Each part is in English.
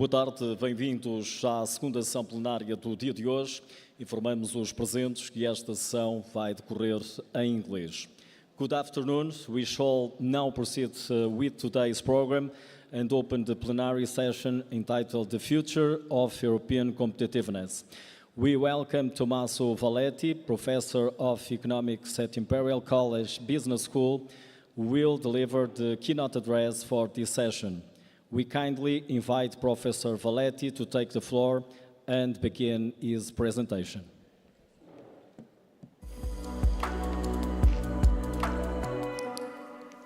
Boa tarde, bem-vindos à segunda sessão plenária do dia de hoje. Informamos os presentes que esta sessão vai decorrer em inglês. Good afternoon. We shall now proceed with today's program and open the plenary session entitled The Future of European Competitiveness. We welcome Tommaso Valletti, Professor of Economics at Imperial College Business School, who will deliver the keynote address for this session. We kindly invite Professor Valletti to take the floor and begin his presentation.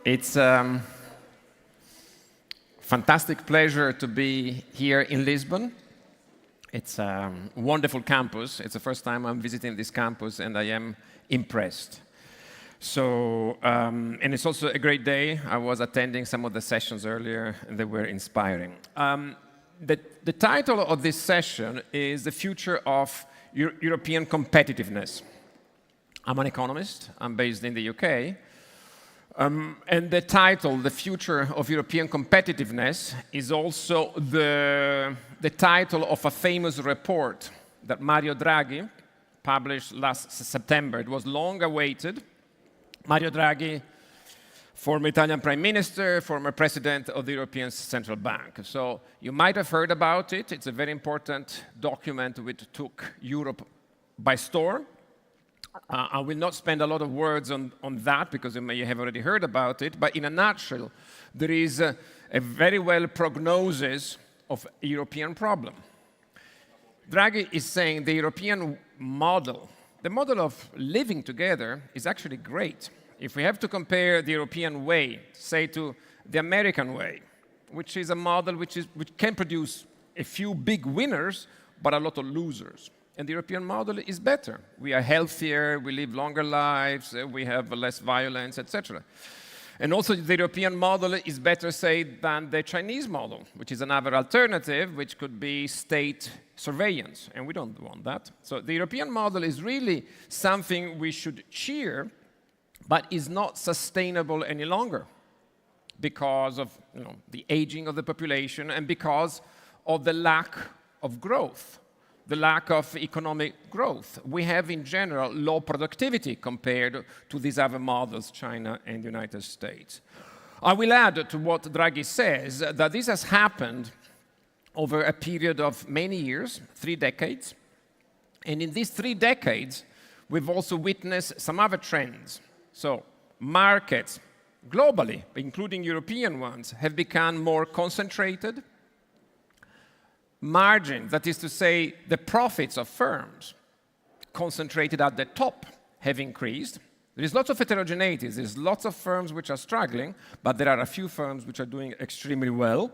It's a fantastic pleasure to be here in Lisbon. It's a wonderful campus. It's the first time I'm visiting this campus, and I am impressed. So, and it's also a great day. I was attending some of the sessions earlier, and they were inspiring. The title of this session is The Future of European Competitiveness. I'm an economist. I'm based in the UK. And the title, The Future of European Competitiveness, is also the title of a famous report that Mario Draghi published last September. It was long awaited. Mario Draghi, former Italian Prime Minister, former President of the European Central Bank. So you might have heard about it. It's a very important document which took Europe by storm. I will not spend a lot of words on that because you may have already heard about it, but in a nutshell, there is a very well prognosis of a European problem. Draghi is saying the European model, the model of living together, is actually great. If we have to compare the European way, say, to the American way, which is a model which can produce a few big winners, but a lot of losers. And the European model is better. We are healthier, we live longer lives, we have less violence, etc. And also the European model is better, say, than the Chinese model, which is another alternative, which could be state surveillance, and we don't want that. So the European model is really something we should cheer, but is not sustainable any longer because of the aging of the population and because of the lack of growth. The lack of economic growth. We have, in general, low productivity compared to these other models, China and the United States. I will add to what Draghi says that this has happened over a period of many years, 3 decades. And in these 3 decades, we've also witnessed some other trends. So markets, globally, including European ones, have become more concentrated. Margin, that is to say, the profits of firms concentrated at the top have increased. There is lots of heterogeneity. There's lots of firms which are struggling, but there are a few firms which are doing extremely well.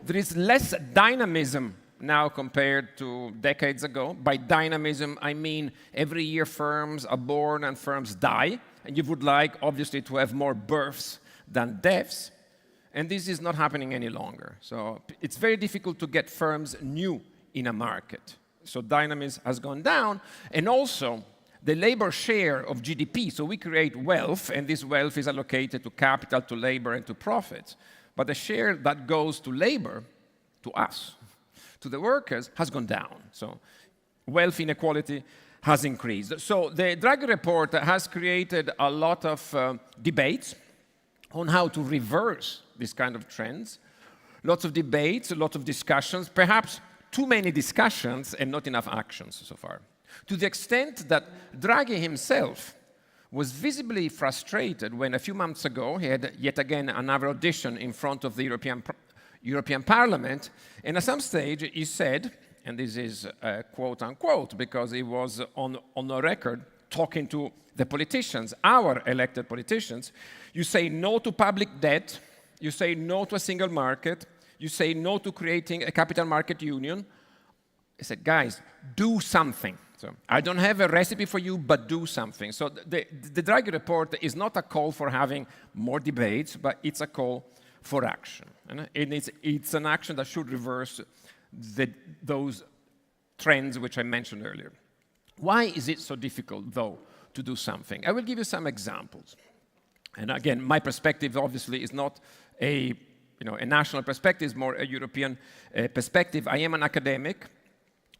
There is less dynamism now compared to decades ago. By dynamism, I mean every year firms are born and firms die, and you would like, obviously, to have more births than deaths. And this is not happening any longer. So it's very difficult to get firms new in a market. So dynamism has gone down. And also, the labor share of GDP, so we create wealth, and this wealth is allocated to capital, to labor, and to profits. But the share that goes to labor, to us, to the workers, has gone down. So wealth inequality has increased. So the Draghi report has created a lot of debates on how to reverse this kind of trends. Lots of debates, a lot of discussions, perhaps too many discussions and not enough actions so far. To the extent that Draghi himself was visibly frustrated when a few months ago he had yet again another audition in front of the European Parliament, and at some stage he said, and this is quote unquote, because he was on the record talking to the politicians, our elected politicians, you say no to public debt, you say no to a single market, you say no to creating a capital market union. I said, guys, do something. So I don't have a recipe for you, but do something. So the Draghi report is not a call for having more debates, but it's a call for action. And it's an action that should reverse those trends which I mentioned earlier. Why is it so difficult, though, to do something? I will give you some examples. And again, my perspective, obviously, is not a a national perspective, it's more a European perspective. I am an academic,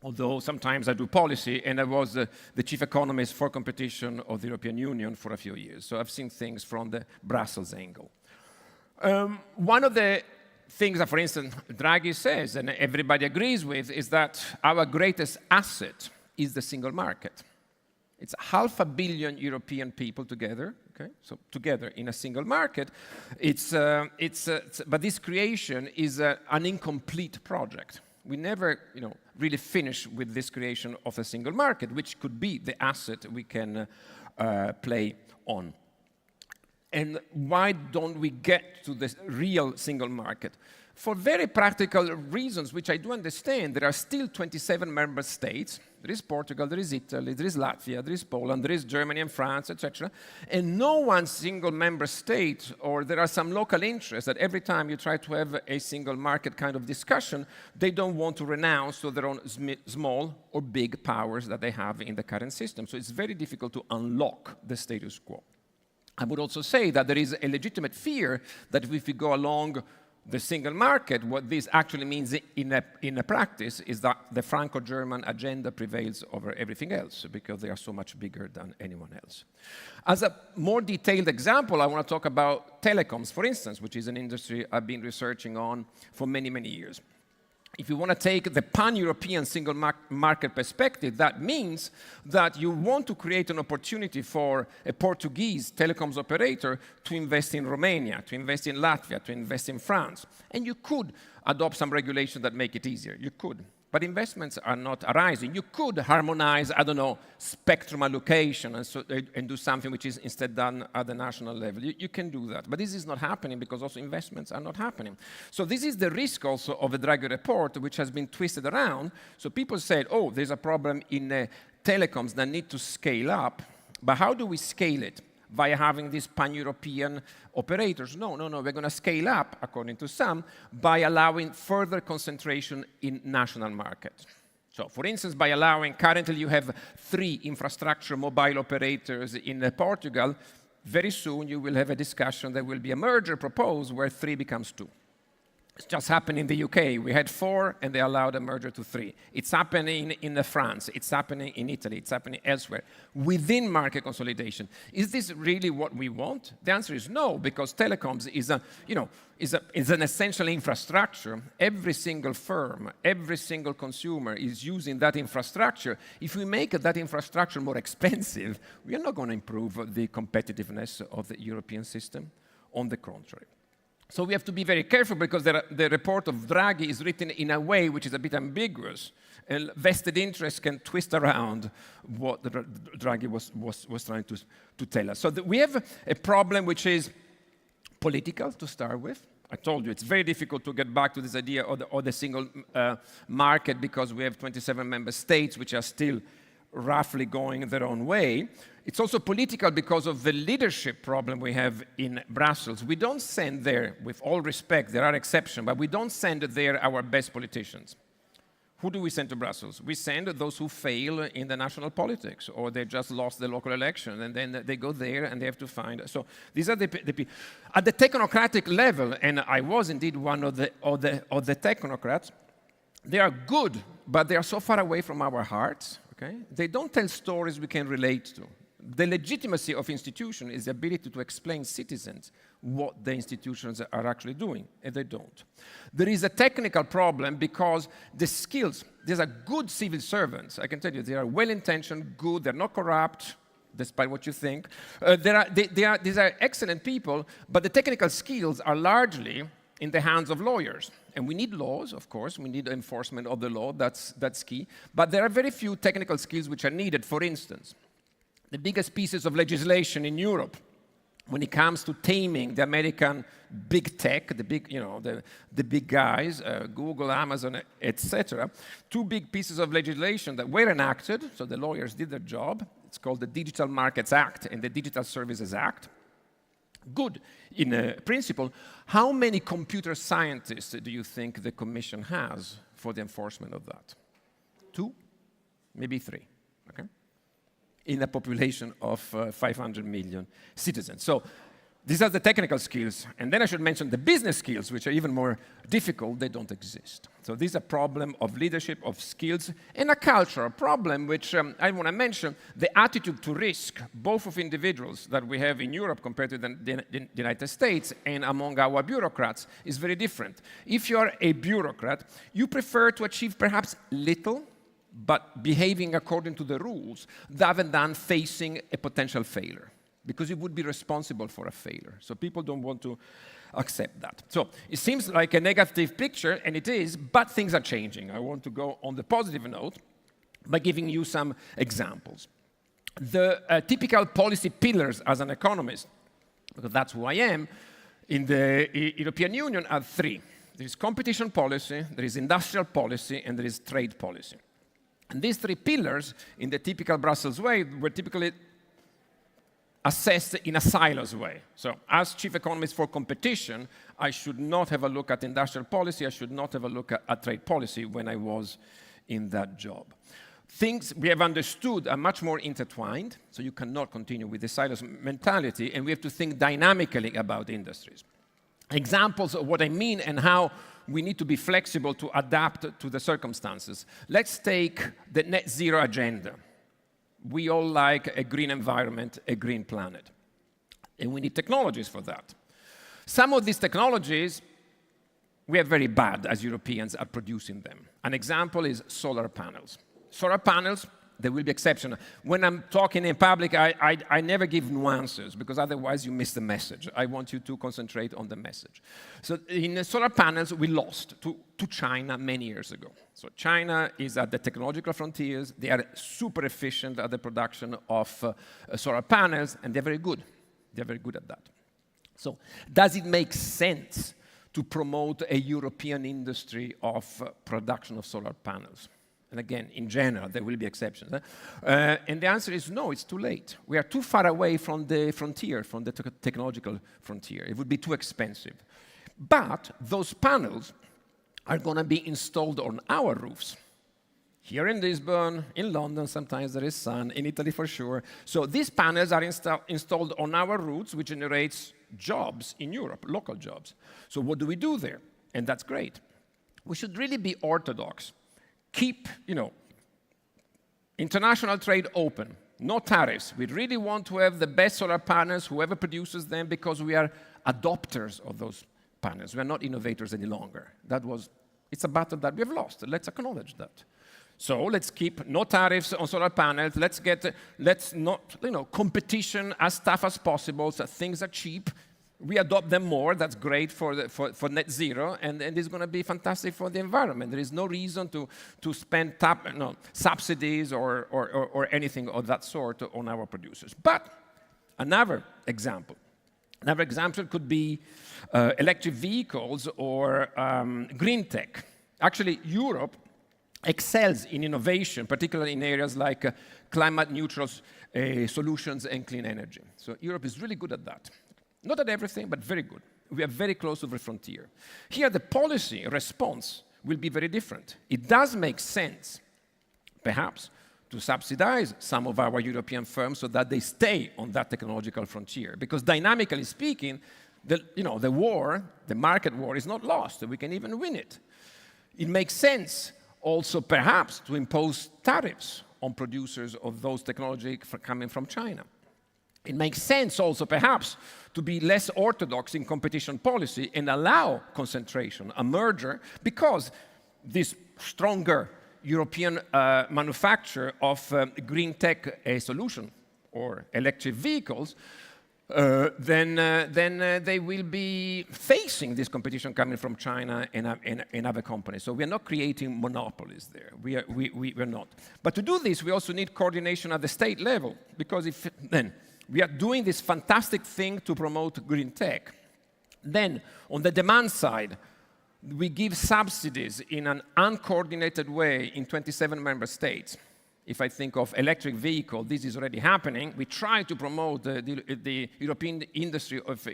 although sometimes I do policy, and I was the chief economist for competition of the European Union for a few years. So I've seen things from the Brussels angle. One of the things that, for instance, Draghi says, and everybody agrees with, is that our greatest asset is the single market. It's 500 million European people together, okay? So together in a single market. But this creation is an incomplete project. We never, really finish with this creation of a single market, which could be the asset we can play on. And why don't we get to the real single market? For very practical reasons, which I do understand. There are still 27 member states. There is Portugal, there is Italy, there is Latvia, there is Poland, there is Germany and France, etc. And no one single member state, or there are some local interests that every time you try to have a single market kind of discussion, they don't want to renounce to their own small or big powers that they have in the current system. So it's very difficult to unlock the status quo. I would also say that there is a legitimate fear that if we go along the single market, what this actually means in a practice is that the Franco-German agenda prevails over everything else because they are so much bigger than anyone else. As a more detailed example, I want to talk about telecoms, for instance, which is an industry I've been researching on for many, many years. If you want to take the pan-European single market perspective, that means that you want to create an opportunity for a Portuguese telecoms operator to invest in Romania, to invest in Latvia, to invest in France. And you could adopt some regulation that make it easier. You could. But investments are not arising. You could harmonize, spectrum allocation and do something which is instead done at the national level. You can do that. But this is not happening because also investments are not happening. So this is the risk also of the Draghi report, which has been twisted around. So people said, oh, there's a problem in telecoms that need to scale up. But how do we scale it? Via having these pan-European operators? No. We're going to scale up, according to some, by allowing further concentration in national markets. So, for instance, by allowing, currently you have 3 infrastructure mobile operators in Portugal. Very soon you will have a discussion, there will be a merger proposed where 3 becomes 2. It's just happened in the UK. We had 4, and they allowed a merger to 3. It's happening in France. It's happening in Italy. It's happening elsewhere. Within market consolidation, is this really what we want? The answer is no, because telecoms is an essential infrastructure. Every single firm, every single consumer is using that infrastructure. If we make that infrastructure more expensive, we are not going to improve the competitiveness of the European system. On the contrary. So we have to be very careful because the report of Draghi is written in a way which is a bit ambiguous, and vested interests can twist around what the Draghi was trying to tell us. So we have a problem which is political to start with. I told you it's very difficult to get back to this idea of the single market because we have 27 member states which are still roughly going their own way. It's also political because of the leadership problem we have in Brussels. We don't send there, with all respect, there are exceptions, but we don't send there our best politicians. Who do we send to Brussels? We send those who fail in the national politics, or they just lost the local election, and then they go there and they have to find. So these are the people. At the technocratic level, and I was indeed one of the technocrats, they are good, but they are so far away from our hearts. Okay? They don't tell stories we can relate to. The legitimacy of institutions is the ability to explain citizens what the institutions are actually doing, and they don't. There is a technical problem because the skills, these are good civil servants. I can tell you, they are well-intentioned, good, they're not corrupt, despite what you think. These are excellent people, but the technical skills are largely in the hands of lawyers. And we need laws, of course. We need enforcement of the law. That's key. But there are very few technical skills which are needed. For instance, the biggest pieces of legislation in Europe, when it comes to taming the American big tech, the big guys, Google, Amazon, etc., 2 big pieces of legislation that were enacted, so the lawyers did their job. It's called the Digital Markets Act and the Digital Services Act. Good in principle. How many computer scientists do you think the Commission has for the enforcement of that? 2, maybe 3. Okay? In a population of 500 million citizens. So These are the technical skills. And then I should mention the business skills, which are even more difficult. They don't exist. So this is a problem of leadership, of skills, and a cultural problem, which I want to mention, the attitude to risk, both of individuals that we have in Europe compared to the United States and among our bureaucrats is very different. If you're a bureaucrat, you prefer to achieve perhaps little, but behaving according to the rules, rather than facing a potential failure, because you would be responsible for a failure. So people don't want to accept that. So it seems like a negative picture, and it is, but things are changing. I want to go on the positive note by giving you some examples. The typical policy pillars as an economist, because that's who I am, in the European Union are three. There is competition policy, there is industrial policy, and there is trade policy. And these three pillars, in the typical Brussels way, were typically assessed in a silos way. So as chief economist for competition, I should not have a look at industrial policy, I should not have a look at trade policy when I was in that job. Things we have understood are much more intertwined, so you cannot continue with the silos mentality, and we have to think dynamically about industries. Examples of what I mean and how we need to be flexible to adapt to the circumstances. Let's take the net zero agenda. We all like a green environment, a green planet. And we need technologies for that. Some of these technologies, we are very bad as Europeans at producing them. An example is solar panels. Solar panels, there will be exceptions. When I'm talking in public, I never give nuances, because otherwise you miss the message. I want you to concentrate on the message. So in the solar panels, we lost to China many years ago. So China is at the technological frontiers. They are super efficient at the production of solar panels, and they're very good. They're very good at that. So does it make sense to promote a European industry of production of solar panels? And again, in general, there will be exceptions. And the answer is no, it's too late. We are too far away from the frontier, from the technological frontier. It would be too expensive. But those panels are going to be installed on our roofs. Here in Lisbon, in London, sometimes there is sun, in Italy for sure. So these panels are installed on our roofs, which generates jobs in Europe, local jobs. So what do we do there? And that's great. We should really be orthodox. Keep, international trade open, no tariffs. We really want to have the best solar panels, whoever produces them, because we are adopters of those panels. We are not innovators any longer. It's a battle that we have lost. Let's acknowledge that. So let's keep no tariffs on solar panels. Let's not, competition as tough as possible, so things are cheap. We adopt them more. That's great for net zero, and it's going to be fantastic for the environment. There is no reason to spend subsidies or anything of that sort on our producers. But another example could be electric vehicles or green tech. Actually, Europe excels in innovation, particularly in areas like climate-neutral solutions and clean energy. So Europe is really good at that. Not at everything, but very good. We are very close to the frontier. Here, the policy response will be very different. It does make sense, perhaps, to subsidize some of our European firms so that they stay on that technological frontier. Because dynamically speaking, the war, the market war, is not lost. We can even win it. It makes sense also, perhaps, to impose tariffs on producers of those technologies coming from China. It makes sense also, perhaps, to be less orthodox in competition policy and allow concentration, a merger, because this stronger European manufacture of green tech solution or electric vehicles, then they will be facing this competition coming from China and other companies. So we are not creating monopolies there. We're not. But to do this, we also need coordination at the state level, because we are doing this fantastic thing to promote green tech. Then, on the demand side, we give subsidies in an uncoordinated way in 27 member states. If I think of electric vehicle, this is already happening. We try to promote the European industry of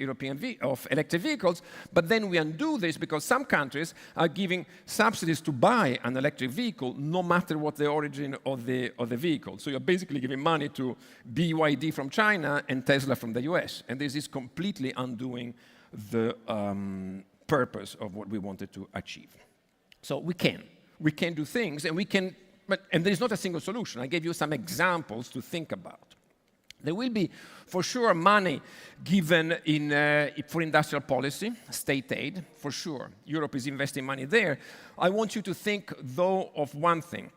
electric vehicles, but then we undo this because some countries are giving subsidies to buy an electric vehicle no matter what the origin of the vehicle. So you're basically giving money to BYD from China and Tesla from the US. And this is completely undoing the purpose of what we wanted to achieve. So we can do things, and and there is not a single solution. I gave you some examples to think about. There will be, for sure, money given for industrial policy, state aid, for sure. Europe is investing money there. I want you to think, though, of one thing.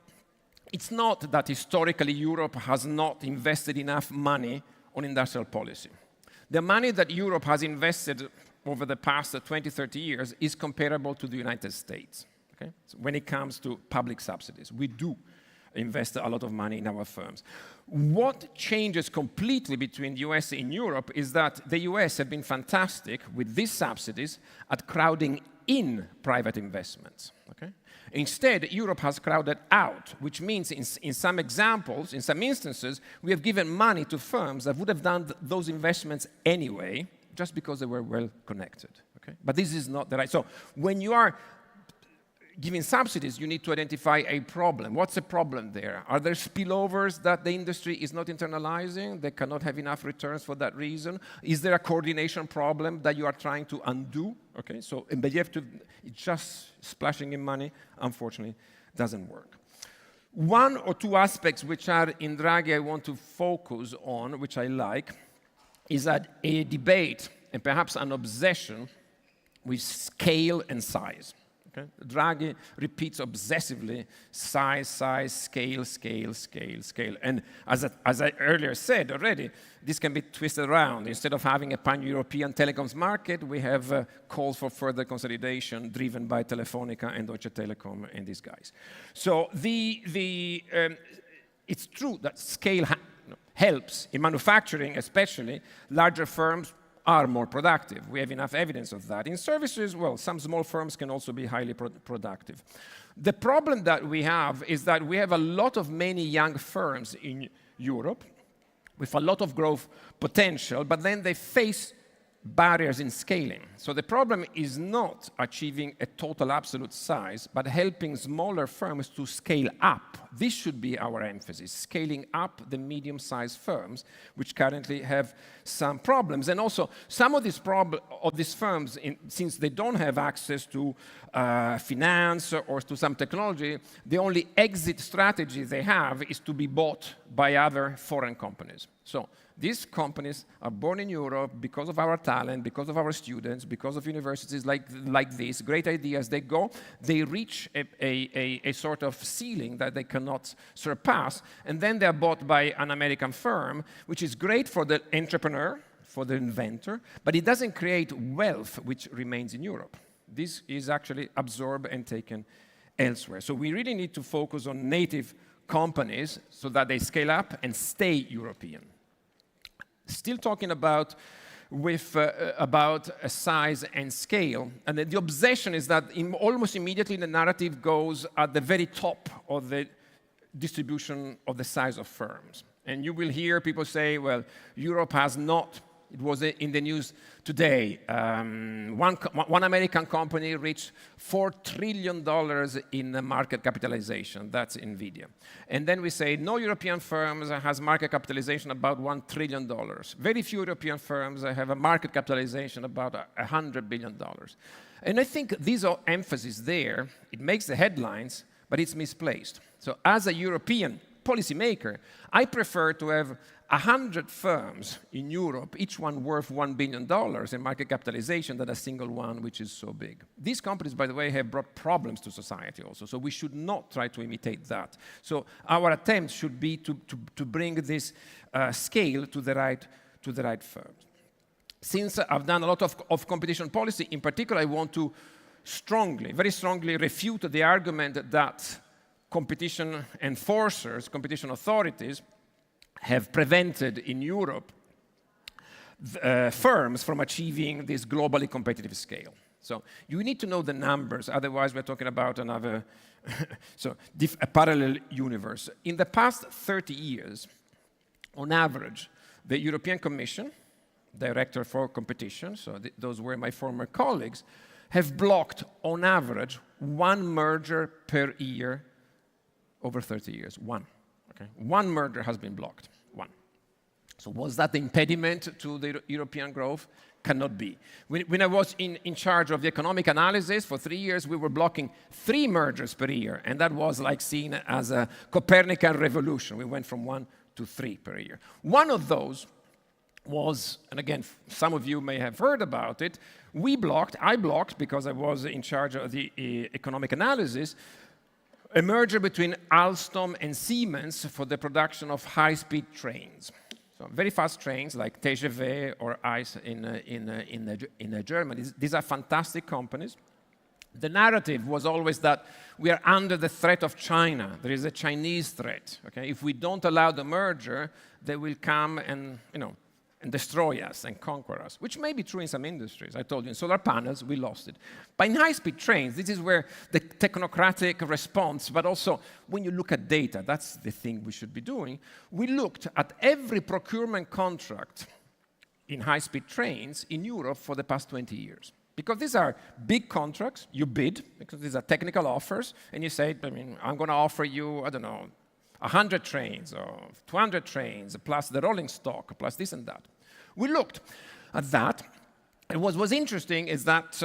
It's not that historically Europe has not invested enough money on industrial policy. The money that Europe has invested over the past 20, 30 years is comparable to the United States. Okay? So when it comes to public subsidies, we do invest a lot of money in our firms. What changes completely between the US and Europe is that the US have been fantastic with these subsidies at crowding in private investments. Okay? Instead, Europe has crowded out, which means in some examples, in some instances, we have given money to firms that would have done those investments anyway, just because they were well connected. Okay? But this is not the right. So when you are giving subsidies, you need to identify a problem. What's the problem there? Are there spillovers that the industry is not internalizing? They cannot have enough returns for that reason? Is there a coordination problem that you are trying to undo? Okay, so but you have to, just splashing in money, unfortunately, doesn't work. One or two aspects which are in Draghi I want to focus on, which I like, is that a debate and perhaps an obsession with scale and size. Okay? Draghi repeats obsessively size, size, scale, scale, scale, scale. And as I earlier said already, this can be twisted around. Instead of having a pan-European telecoms market, we have calls for further consolidation driven by Telefonica and Deutsche Telekom and these guys. So it's true that scale helps in manufacturing, especially. Larger firms are more productive. We have enough evidence of that. In services, well, some small firms can also be highly productive. The problem that we have is that we have a lot of many young firms in Europe with a lot of growth potential, but then they face barriers in scaling. So the problem is not achieving a total absolute size, but helping smaller firms to scale up. This should be our emphasis, scaling up the medium-sized firms, which currently have some problems. And also, some of these firms, since they don't have access to finance or to some technology, the only exit strategy they have is to be bought by other foreign companies. So these companies are born in Europe because of our talent, because of our students, because of universities like this, great ideas. They reach a sort of ceiling that they cannot surpass, and then they're bought by an American firm, which is great for the entrepreneur, for the inventor, but it doesn't create wealth which remains in Europe. This is actually absorbed and taken elsewhere. So we really need to focus on native companies so that they scale up and stay European. Still talking about size and scale, and the obsession is that almost immediately the narrative goes at the very top of the distribution of the size of firms. And you will hear people say, well, Europe has not. It was in the news today. One American company reached $4 trillion in market capitalization. That's NVIDIA. And then we say no European firms has market capitalization about $1 trillion. Very few European firms have a market capitalization about $100 billion. And I think these are emphasis there. It makes the headlines, but it's misplaced. So as a European policymaker, I prefer to have 100 firms in Europe, each one worth $1 billion in market capitalization, than a single one which is so big. These companies, by the way, have brought problems to society also, so we should not try to imitate that. So our attempt should be to bring this scale to the right firms. Since I've done a lot of competition policy, in particular, I want to very strongly refute the argument that competition enforcers, competition authorities, have prevented in Europe firms from achieving this globally competitive scale. So you need to know the numbers, otherwise we're talking about another, a parallel universe. In the past 30 years, on average, the European Commission, Director for Competition, so those were my former colleagues, have blocked, on average, 1 merger per year over 30 years. 1. Okay? 1 merger has been blocked. 1. So was that the impediment to the European growth? Cannot be. When I was in charge of the economic analysis for 3 years, we were blocking 3 mergers per year, and that was like seen as a Copernican revolution. We went from 1 to 3 per year. One of those was, and again, some of you may have heard about it, I blocked, because I was in charge of the economic analysis, a merger between Alstom and Siemens for the production of high-speed trains. So very fast trains like TGV or ICE in Germany. These are fantastic companies. The narrative was always that we are under the threat of China. There is a Chinese threat. Okay? If we don't allow the merger, they will come and destroy us and conquer us, which may be true in some industries. I told you, in solar panels, we lost it. But in high-speed trains, this is where the technocratic response, but also when you look at data, that's the thing we should be doing. We looked at every procurement contract in high-speed trains in Europe for the past 20 years. Because these are big contracts, you bid, because these are technical offers, and you say, I'm going to offer you, 100 trains or 200 trains, plus the rolling stock, plus this and that. We looked at that, and what was interesting is that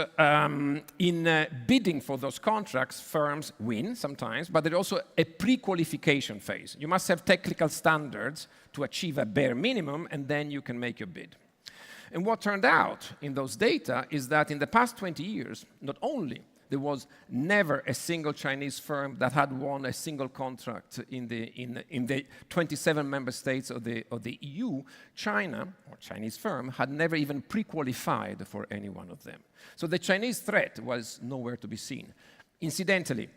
in bidding for those contracts, firms win sometimes, but there's also a pre-qualification phase. You must have technical standards to achieve a bare minimum, and then you can make your bid. And what turned out in those data is that in the past 20 years, not only there was never a single Chinese firm that had won a single contract in the 27 member states of the EU. China, or Chinese firm, had never even pre-qualified for any one of them. So the Chinese threat was nowhere to be seen. Incidentally,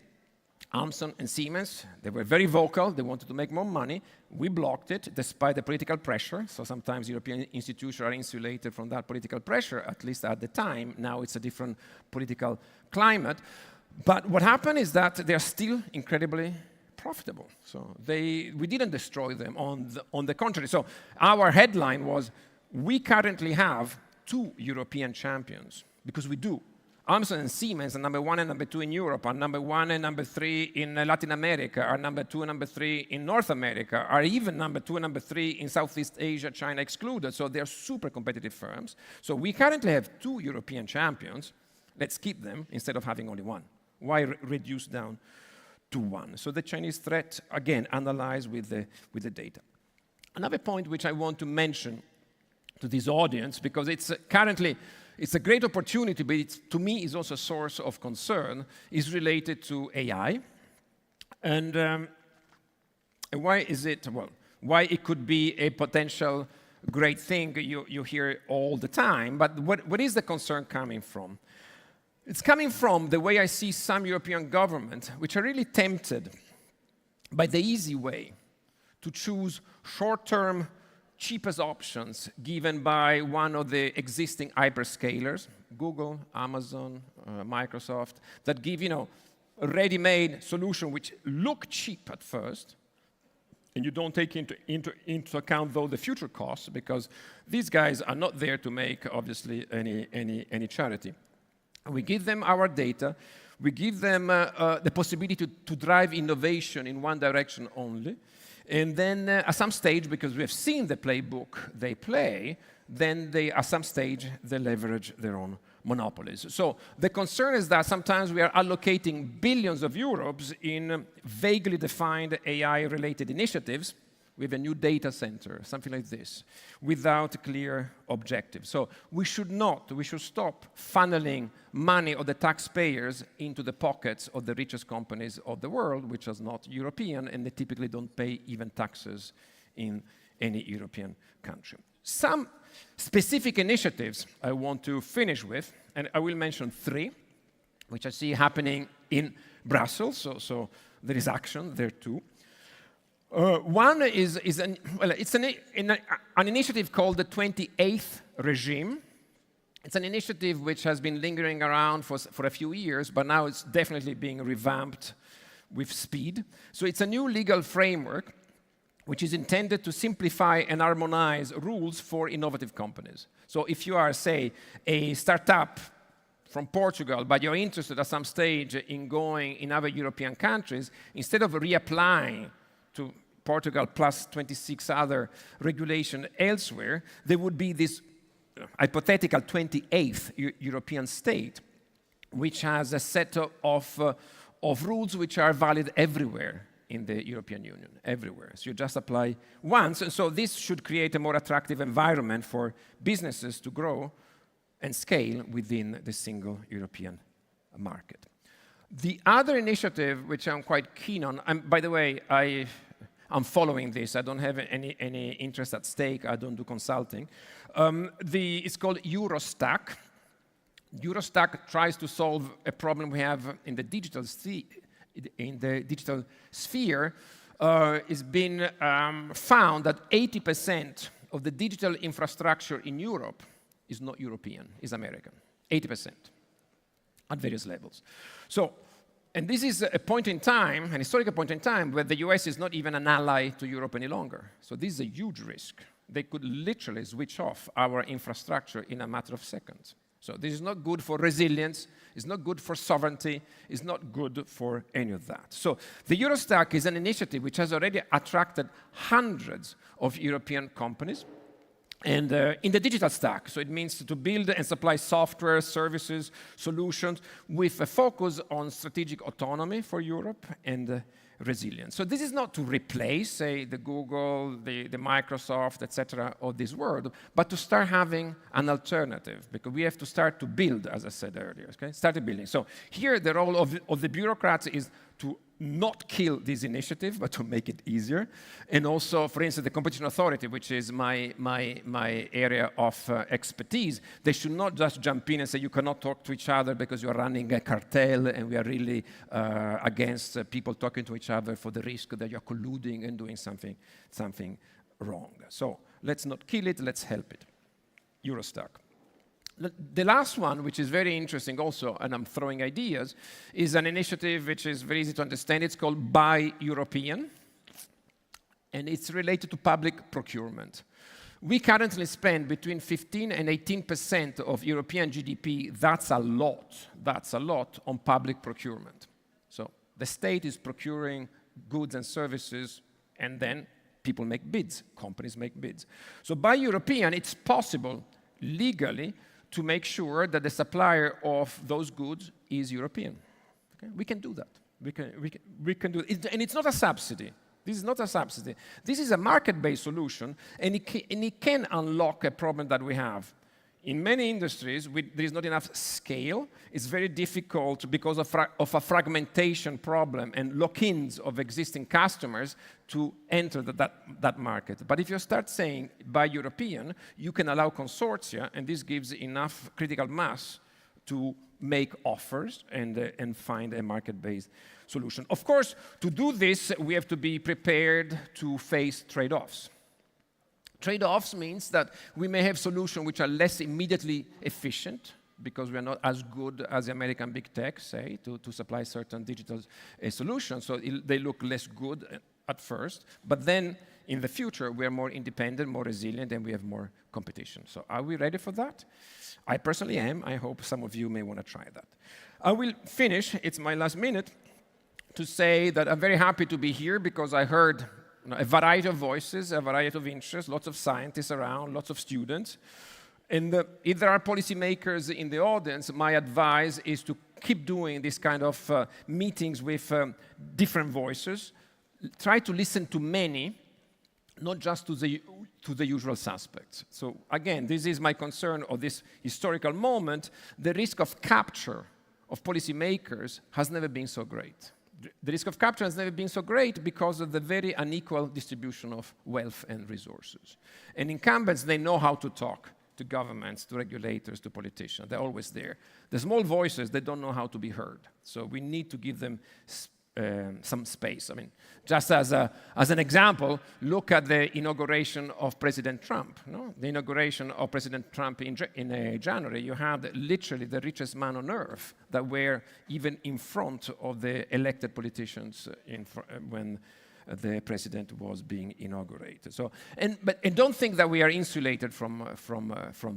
Amazon and Siemens, they were very vocal. They wanted to make more money. We blocked it despite the political pressure. So sometimes European institutions are insulated from that political pressure, at least at the time. Now it's a different political climate. But what happened is that they are still incredibly profitable. So we didn't destroy them. On the contrary. So our headline was, we currently have 2 European champions, because we do. Amazon and Siemens are number 1 and number 2 in Europe, are number 1 and number 3 in Latin America, are number 2 and number 3 in North America, are even number 2 and number 3 in Southeast Asia, China excluded. So they're super competitive firms. So we currently have 2 European champions. Let's keep them instead of having only 1. Why reduce down to 1? So the Chinese threat, again, analyzed with the data. Another point which I want to mention to this audience, because it's currently it's a great opportunity, but to me is also a source of concern, is related to AI. And why is it, well, why it could be a potential great thing you hear all the time, but what is the concern coming from? It's coming from the way I see some European governments, which are really tempted by the easy way to choose short-term cheapest options given by one of the existing hyperscalers, Google, Amazon, Microsoft, that give, a ready-made solution which look cheap at first, and you don't take into account, though, the future costs, because these guys are not there to make, obviously, any charity. We give them our data. We give them the possibility to drive innovation in one direction only. And then at some stage, because we have seen the playbook they play, then at some stage, they leverage their own monopolies. So the concern is that sometimes we are allocating billions of euros in vaguely defined AI-related initiatives with a new data center, something like this, without clear objectives. So we should stop funneling money of the taxpayers into the pockets of the richest companies of the world, which are not European, and they typically don't pay even taxes in any European country. Some specific initiatives I want to finish with, and I will mention 3, which I see happening in Brussels, so there is action there too. One is an initiative called the 28th regime. It's an initiative which has been lingering around for a few years, but now it's definitely being revamped with speed. So it's a new legal framework which is intended to simplify and harmonize rules for innovative companies. So if you are, say, a startup from Portugal, but you're interested at some stage in going in other European countries, instead of reapplying to Portugal plus 26 other regulations elsewhere, there would be this hypothetical 28th European state, which has a set of rules which are valid everywhere in the European Union, everywhere. So you just apply once, and so this should create a more attractive environment for businesses to grow and scale within the single European market. The other initiative, which I'm quite keen on, and by the way, I'm following this. I don't have any interest at stake. I don't do consulting. It's called Eurostack. Eurostack tries to solve a problem we have in the digital sphere. It's been found that 80% of the digital infrastructure in Europe is not European, is American. 80% at various levels. So, and this is a point in time, an historical point in time, where the US is not even an ally to Europe any longer. So this is a huge risk. They could literally switch off our infrastructure in a matter of seconds. So this is not good for resilience, it's not good for sovereignty, it's not good for any of that. So the Eurostack is an initiative which has already attracted hundreds of European companies, and in the digital stack. So it means to build and supply software, services, solutions with a focus on strategic autonomy for Europe and resilience. So this is not to replace, say, the Google, the Microsoft, etc., of this world, but to start having an alternative, because we have to start to build, as I said earlier, okay? Start building. So here the role of the bureaucrats is to not kill this initiative, but to make it easier. And also, for instance, the competition authority, which is my area of expertise, they should not just jump in and say you cannot talk to each other because you're running a cartel and we are really against people talking to each other for the risk that you're colluding and doing something wrong. So let's not kill it, let's help it. Eurostack. The last one, which is very interesting also, and I'm throwing ideas, is an initiative which is very easy to understand. It's called Buy European, and it's related to public procurement. We currently spend between 15 and 18% of European GDP. That's a lot on public procurement. So the state is procuring goods and services, and then people make bids, companies make bids. So Buy European, it's possible legally to make sure that the supplier of those goods is European. Okay? We can do that. We can do it. And it's not a subsidy. This is not a subsidy. This is a market-based solution, and it can unlock a problem that we have. In many industries, there is not enough scale. It's very difficult because of a fragmentation problem and lock-ins of existing customers to enter that market. But if you start saying Buy European, you can allow consortia, and this gives enough critical mass to make offers and find a market-based solution. Of course, to do this, we have to be prepared to face trade-offs. Trade-offs means that we may have solutions which are less immediately efficient because we are not as good as the American big tech, say, to supply certain digital solutions. So they look less good at first, but then in the future we are more independent, more resilient, and we have more competition. So are we ready for that? I personally am. I hope some of you may want to try that. I will finish, it's my last minute, to say that I'm very happy to be here because I heard a variety of voices, a variety of interests, lots of scientists around, lots of students. And if there are policymakers in the audience, my advice is to keep doing this kind of meetings with different voices. Try to listen to many, not just to the usual suspects. So again, this is my concern of this historical moment. The risk of capture of policymakers has never been so great. The risk of capture has never been so great because of the very unequal distribution of wealth and resources. And incumbents, they know how to talk to governments, to regulators, to politicians. They're always there. The small voices, they don't know how to be heard. So we need to give them some space. I mean, just as an example, look at the inauguration of President Trump. No? The inauguration of President Trump in January, you had literally the richest man on earth that were even in front of the elected politicians when the president was being inaugurated. So, and don't think that we are insulated from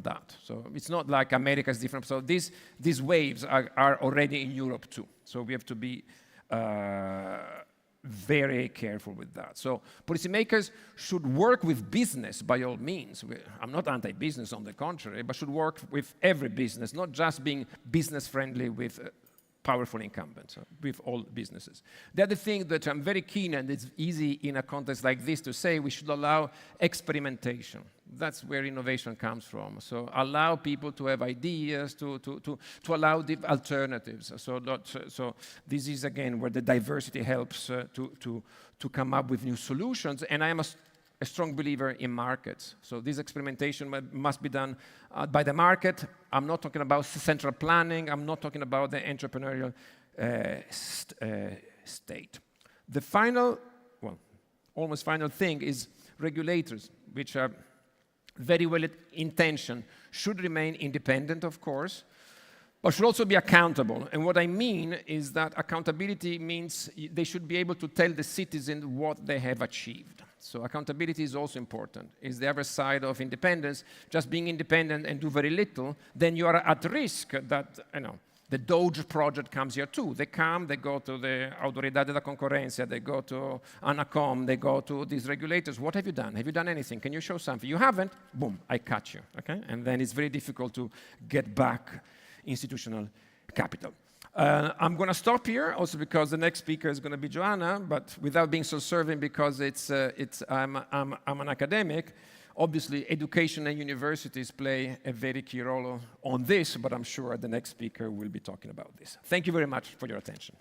that. So it's not like America is different. So these waves are already in Europe too. So we have to be very careful with that. So policymakers should work with business by all means. I'm not anti-business, on the contrary, but should work with every business, not just being business friendly with powerful incumbents, with all businesses. The other thing that I'm very keen, and it's easy in a context like this to say, we should allow experimentation. That's where innovation comes from. So allow people to have ideas, to allow the alternatives. So this is, again, where the diversity helps to come up with new solutions. And I am a strong believer in markets. So this experimentation must be done by the market. I'm not talking about central planning. I'm not talking about the entrepreneurial state. The final, well, almost final thing is regulators, which are very well intentioned, should remain independent, of course, but should also be accountable. And what I mean is that accountability means they should be able to tell the citizen what they have achieved. So accountability is also important. It's the other side of independence. Just being independent and do very little, then you are at risk that, the Doge project comes here too. They come, they go to the Autoridade della Concorrenza, they go to ANACOM, they go to these regulators. What have you done? Have you done anything? Can you show something? You haven't? Boom, I cut you, okay? And then it's very difficult to get back institutional capital. I'm going to stop here, also because the next speaker is going to be Joanna, but without being so serving, because I'm an academic. Obviously, education and universities play a very key role on this, but I'm sure the next speaker will be talking about this. Thank you very much for your attention.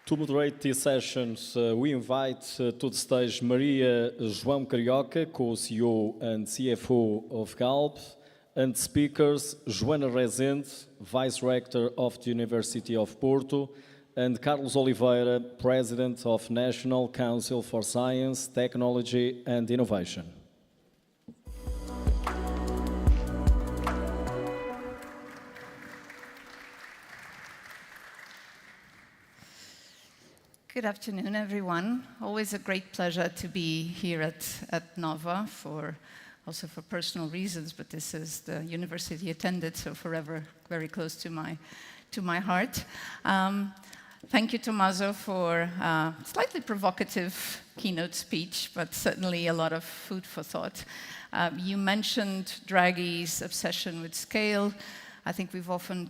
To moderate these sessions, we invite to the stage Maria João Carioca, co-CEO and CFO of GALP, and speakers Joana Rezende, Vice Rector of the University of Porto, and Carlos Oliveira, President of National Council for Science, Technology and Innovation. Good afternoon, everyone. Always a great pleasure to be here at Nova, also for personal reasons, but this is the university attended, so forever very close to my heart. Thank you, Tommaso, for a slightly provocative keynote speech, but certainly a lot of food for thought. You mentioned Draghi's obsession with scale. I think we've often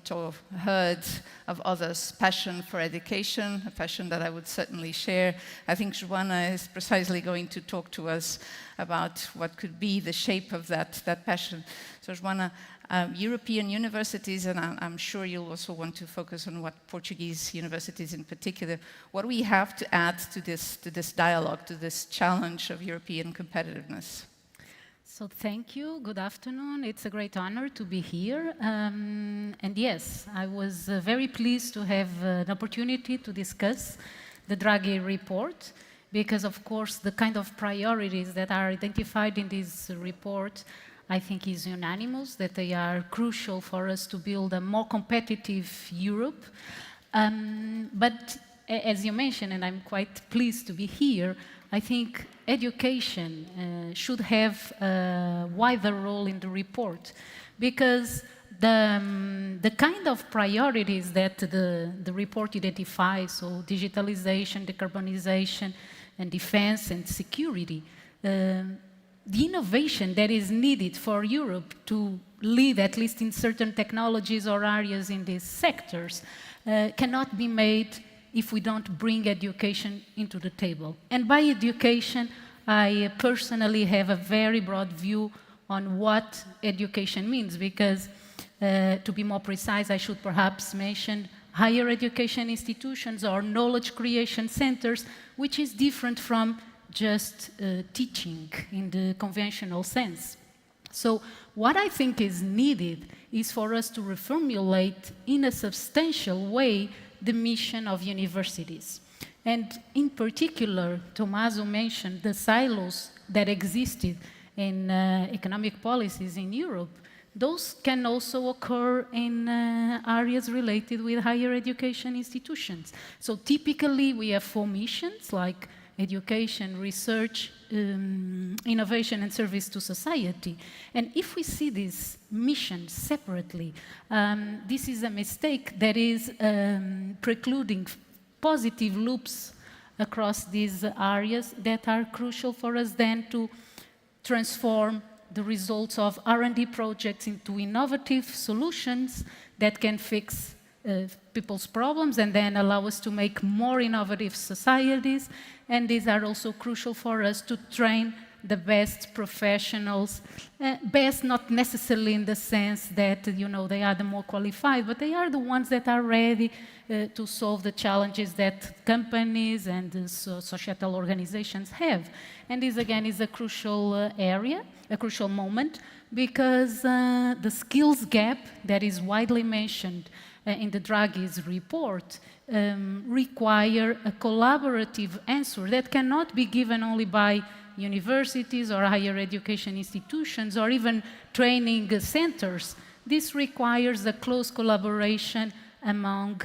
heard of others' passion for education, a passion that I would certainly share. I think Joana is precisely going to talk to us about what could be the shape of that passion. So Joana, European universities, and I'm sure you'll also want to focus on what Portuguese universities in particular, what do we have to add to this dialogue, to this challenge of European competitiveness? So thank you, good afternoon. It's a great honor to be here. And yes, I was very pleased to have an opportunity to discuss the Draghi report, because of course the kind of priorities that are identified in this report I think is unanimous, that they are crucial for us to build a more competitive Europe. But as you mentioned, and I'm quite pleased to be here, I think education should have a wider role in the report, because the kind of priorities that the report identifies, so digitalization, decarbonization, and defense and security, the innovation that is needed for Europe to lead, at least in certain technologies or areas in these sectors, cannot be made if we don't bring education into the table. And by education, I personally have a very broad view on what education means, because to be more precise, I should perhaps mention higher education institutions or knowledge creation centers, which is different from just teaching in the conventional sense. So what I think is needed is for us to reformulate in a substantial way the mission of universities. And in particular, Tommaso mentioned the silos that existed in economic policies in Europe. Those can also occur in areas related with higher education institutions. So typically we have 4 missions like education, research, innovation and service to society. And if we see these missions separately, this is a mistake that is precluding positive loops across these areas that are crucial for us then to transform the results of R&D projects into innovative solutions that can fix people's problems and then allow us to make more innovative societies. And these are also crucial for us to train the best professionals, best not necessarily in the sense that, you know, they are the more qualified, but they are the ones that are ready to solve the challenges that companies and societal organizations have. And this again is a crucial area, a crucial moment, because the skills gap that is widely mentioned in the Draghi's report require a collaborative answer that cannot be given only by universities or higher education institutions or even training centers. This requires a close collaboration among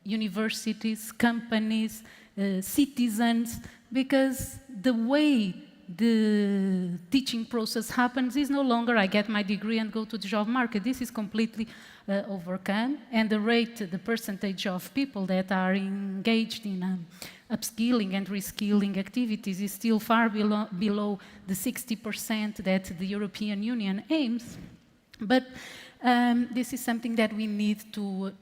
universities, companies, citizens, because the way the teaching process happens is no longer I get my degree and go to the job market. This is completely overcome, and the rate, the percentage of people that are engaged in upskilling and reskilling activities is still far below the 60% that the European Union aims. But this is something that we need to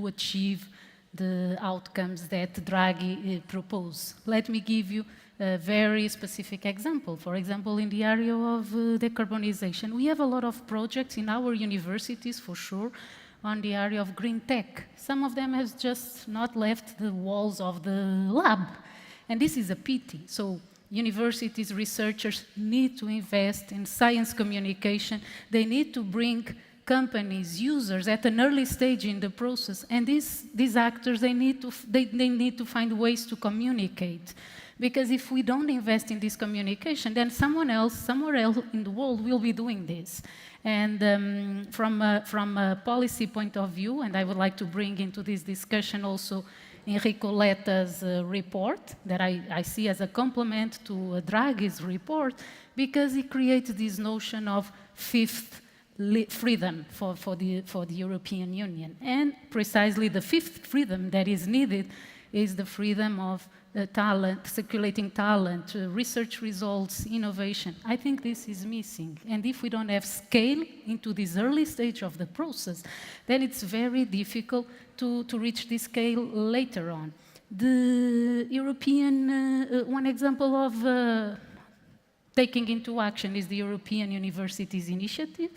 achieve the outcomes that Draghi propose. Let me give you a very specific example. For example, in the area of decarbonization, we have a lot of projects in our universities, for sure, on the area of green tech. Some of them have just not left the walls of the lab, and this is a pity. So universities, researchers need to invest in science communication. They need to bring companies, users at an early stage in the process, and these actors, they need to find ways to communicate. Because if we don't invest in this communication, then someone else, somewhere else in the world will be doing this. And from a policy point of view, and I would like to bring into this discussion also Enrico Letta's report, that I see as a complement to Draghi's report, because it creates this notion of fifth freedom for the European Union. And precisely the fifth freedom that is needed is the freedom of talent, circulating talent, research results, innovation. I think this is missing. And if we don't have scale into this early stage of the process, then it's very difficult to reach this scale later on. The European, one example of taking into action is the European Universities Initiative.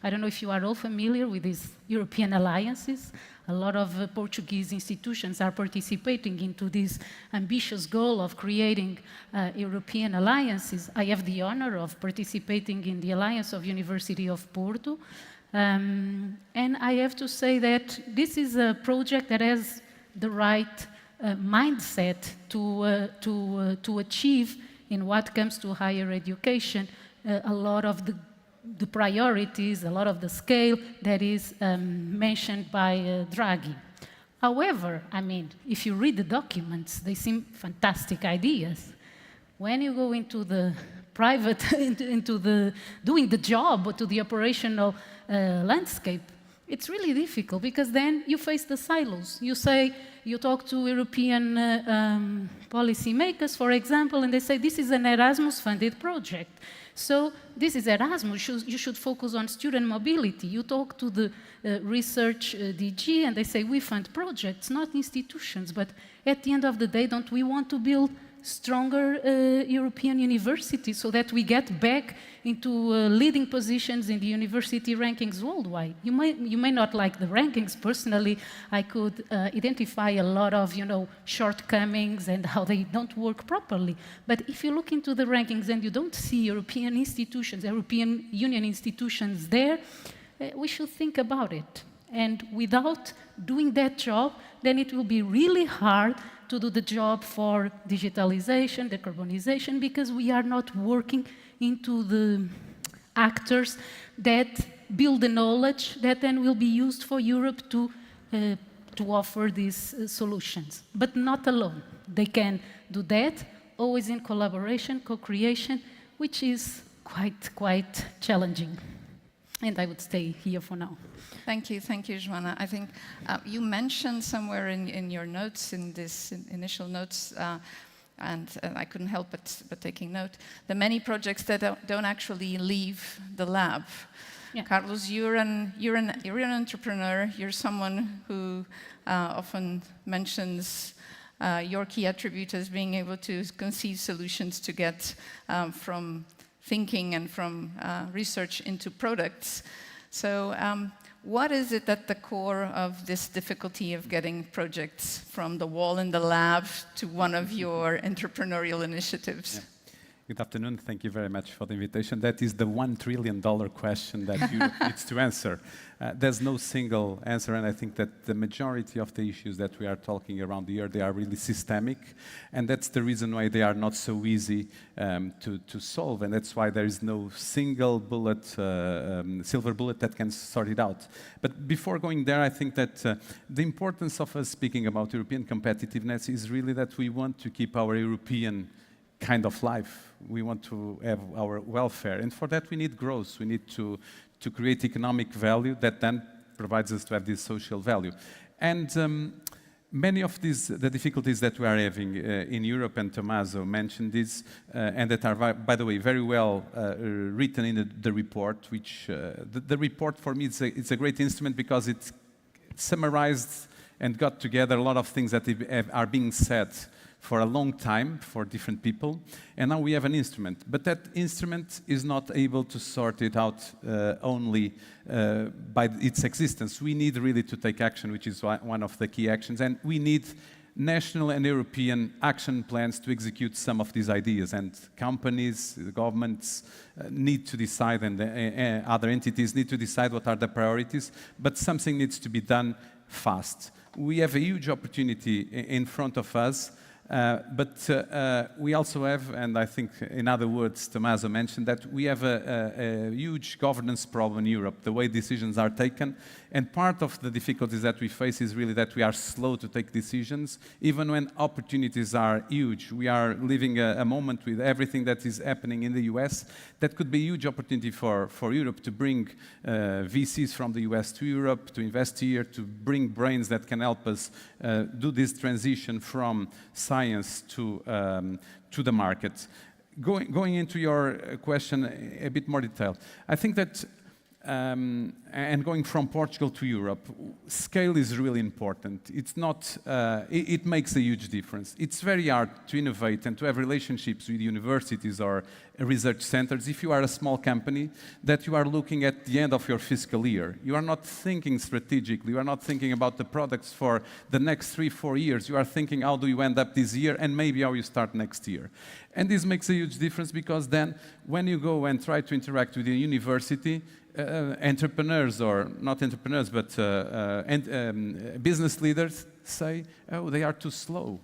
I don't know if you are all familiar with these European alliances. A lot of Portuguese institutions are participating into this ambitious goal of creating European alliances. I have the honor of participating in the Alliance of University of Porto. And I have to say that this is a project that has the right mindset to achieve, in what comes to higher education, a lot of the priorities, a lot of the scale that is mentioned by Draghi. However, I mean, if you read the documents, they seem fantastic ideas. When you go into the private, into the doing the job, or to the operational landscape, it's really difficult, because then you face the silos. You talk to European policymakers, for example, and they say, this is an Erasmus-funded project. So this is Erasmus, you should focus on student mobility. You talk to the research DG, and they say, we fund projects, not institutions. But at the end of the day, don't we want to build stronger European universities so that we get back into leading positions in the university rankings worldwide. You may not like the rankings. Personally, I could identify a lot of, shortcomings and how they don't work properly. But if you look into the rankings and you don't see European institutions, European Union institutions there, we should think about it. And without doing that job, then it will be really hard to do the job for digitalization, decarbonization, because we are not working into the actors that build the knowledge that then will be used for Europe to offer these solutions. But not alone. They can do that, always in collaboration, co-creation, which is quite challenging. And I would stay here for now. Thank you, Joanna. I think you mentioned somewhere in your notes, in this initial notes, and I couldn't help but taking note, the many projects that don't actually leave the lab. Yeah. Carlos, you're an entrepreneur. You're someone who often mentions your key attribute as being able to conceive solutions to get from thinking and from research into products. So what is it at the core of this difficulty of getting projects from the wall in the lab to one of your entrepreneurial initiatives? Yeah. Good afternoon. Thank you very much for the invitation. That is the $1 trillion question that you need to answer. There's no single answer, and I think that the majority of the issues that we are talking around here, they are really systemic, and that's the reason why they are not so easy to solve, and that's why there is no single bullet, silver bullet that can sort it out. But before going there, I think that the importance of us speaking about European competitiveness is really that we want to keep our European kind of life. We want to have our welfare, and for that we need growth. We need to create economic value that then provides us to have this social value. And many of the difficulties that we are having in Europe, and Tommaso mentioned this, and that are, by the way, very well written in the report, which the report for me it's a great instrument because it summarized and got together a lot of things that are being said for a long time for different people, and now we have an instrument. But that instrument is not able to sort it out only by its existence. We need really to take action, which is one of the key actions, and we need national and European action plans to execute some of these ideas. And companies, governments need to decide, and other entities need to decide what are the priorities, but something needs to be done fast. We have a huge opportunity in front of us. But we also have, and I think in other words, Tommaso mentioned that we have a huge governance problem in Europe, the way decisions are taken. And part of the difficulties that we face is really that we are slow to take decisions, even when opportunities are huge. We are living a moment with everything that is happening in the US that could be a huge opportunity for Europe to bring VCs from the US to Europe, to invest here, to bring brains that can help us do this transition from science to the market. Going into your question a bit more detailed, I think that and going from Portugal to Europe, scale is really important. It's not, it makes a huge difference. It's very hard to innovate and to have relationships with universities or research centers if you are a small company that you are looking at the end of your fiscal year. You are not thinking strategically. You are not thinking about the products for the next 3-4 years. You are thinking, how do you end up this year, and maybe how you start next year. And this makes a huge difference because then when you go and try to interact with a university, entrepreneurs, or not entrepreneurs, but business leaders say, oh, they are too slow.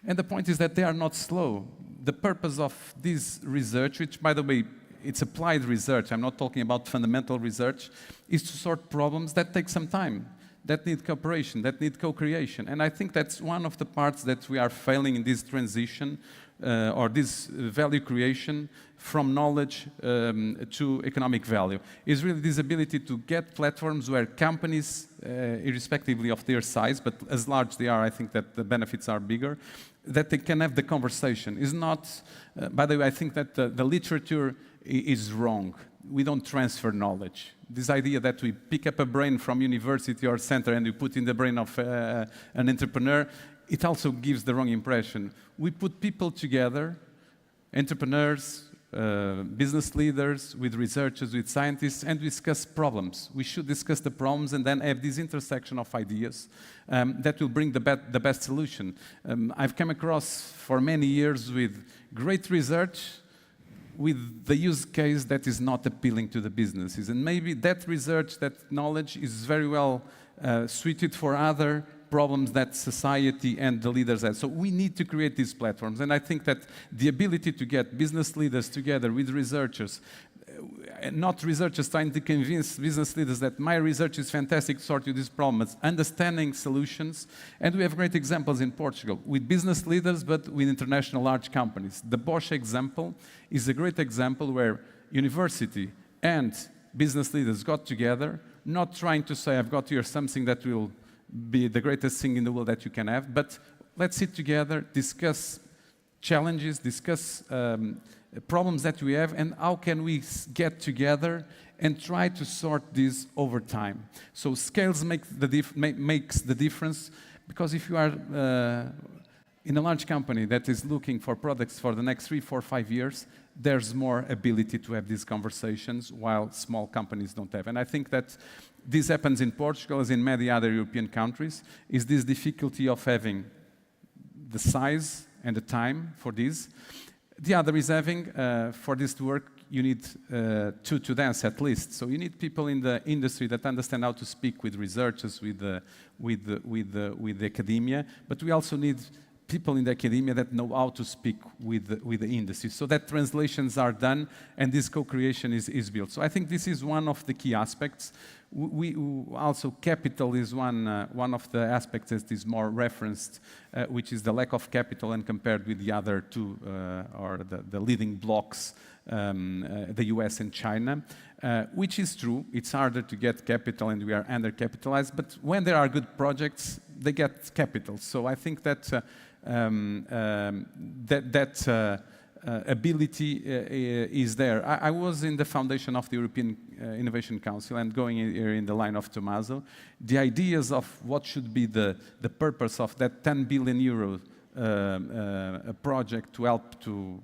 And the point is that they are not slow. The purpose of this research, which, by the way, it's applied research, I'm not talking about fundamental research, is to sort problems that take some time, that need cooperation, that need co-creation. And I think that's one of the parts that we are failing in this transition or this value creation from knowledge to economic value, is really this ability to get platforms where companies, irrespectively of their size, but as large they are, I think that the benefits are bigger, that they can have the conversation. Is not, by the way, I think that the literature is wrong. We don't transfer knowledge. This idea that we pick up a brain from university or center and we put in the brain of an entrepreneur it also gives the wrong impression. We put people together, entrepreneurs, business leaders, with researchers, with scientists, and we discuss problems. We should discuss the problems and then have this intersection of ideas that will bring the best solution. I've come across for many years with great research, with the use case that is not appealing to the businesses. And maybe that research, that knowledge is very well suited for other problems that society and the leaders have. So we need to create these platforms. And I think that the ability to get business leaders together with researchers, not researchers trying to convince business leaders that my research is fantastic to sort these problems, understanding solutions. And we have great examples in Portugal with business leaders, but with international large companies. The Bosch example is a great example where university and business leaders got together, not trying to say, I've got here something that will be the greatest thing in the world that you can have, but let's sit together, discuss challenges, discuss problems that we have, and how can we get together and try to sort this over time. So scales makes the difference, because if you are in a large company that is looking for products for the next 3, 4, 5 years, there's more ability to have these conversations, while small companies don't have. And I think that this happens in Portugal as in many other European countries, is this difficulty of having the size and the time for this. The other is having, for this to work, you need two to dance at least. So you need people in the industry that understand how to speak with researchers, with the academia, but we also need people in the academia that know how to speak with the industry, so that translations are done and this co-creation is built. So I think this is one of the key aspects. We also, capital is one of the aspects that is more referenced, which is the lack of capital, and compared with the other two, or the leading blocks, the US and China, which is true. It's harder to get capital and we are undercapitalized, but when there are good projects, they get capital. So I think that ability is there. I was in the foundation of the European Innovation Council, and going here in the line of Tommaso, the ideas of what should be the purpose of that 10 billion euro project to help to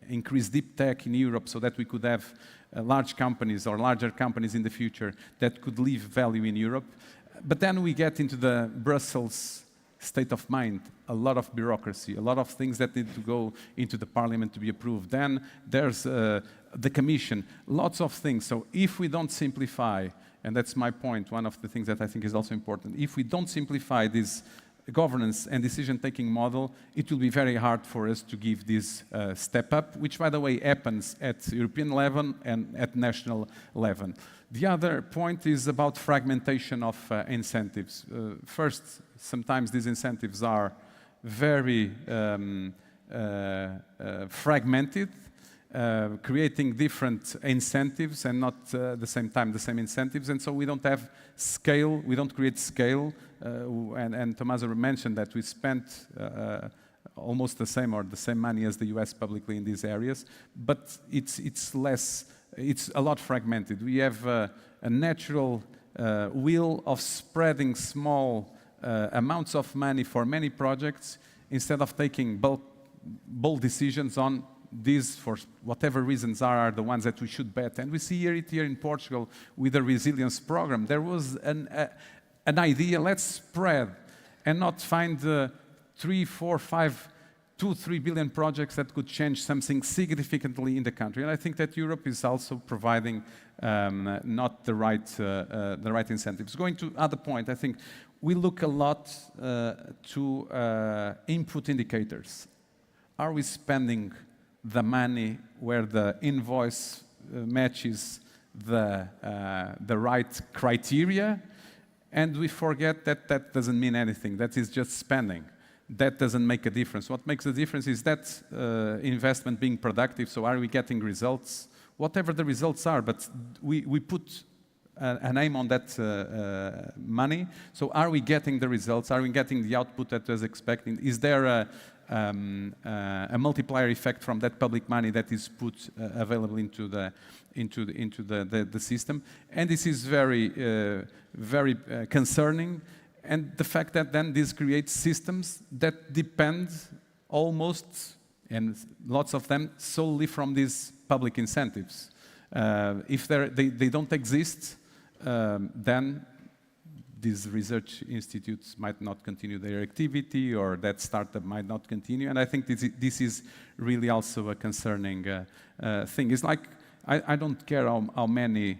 increase deep tech in Europe, so that we could have large companies or larger companies in the future that could leave value in Europe. But then we get into the Brussels state of mind, a lot of bureaucracy, a lot of things that need to go into the parliament to be approved. Then there's the commission, lots of things. So if we don't simplify, and that's my point, one of the things that I think is also important, if we don't simplify this governance and decision-taking model, it will be very hard for us to give this step up, which, by the way, happens at European level and at national level. The other point is about fragmentation of incentives. First, sometimes these incentives are very fragmented, creating different incentives and not at the same time the same incentives, and so we don't have scale, we don't create scale, and Tommaso mentioned that we spent almost the same or the same money as the US publicly in these areas, but it's less, it's a lot fragmented. We have a natural will of spreading small amounts of money for many projects instead of taking bold decisions on these, for whatever reasons are the ones that we should bet. And we see it here in Portugal with the resilience program. There was an idea, let's spread and not find 3, 4, 5, 2, 3 billion projects that could change something significantly in the country. And I think that Europe is also providing not the right incentives. Going to other point, I think we look a lot to input indicators. Are we spending the money where the invoice matches the right criteria? And we forget that that doesn't mean anything. That is just spending. That doesn't make a difference. What makes a difference is that investment being productive. So are we getting results? Whatever the results are, but we put an aim on that money. So are we getting the results? Are we getting the output that was expecting? Is there a multiplier effect from that public money that is put available into the system? And this is very concerning. And the fact that then this creates systems that depend almost, and lots of them, solely from these public incentives. If they don't exist, then these research institutes might not continue their activity, or that startup might not continue. And I think this is really also a concerning thing. It's like, I don't care how many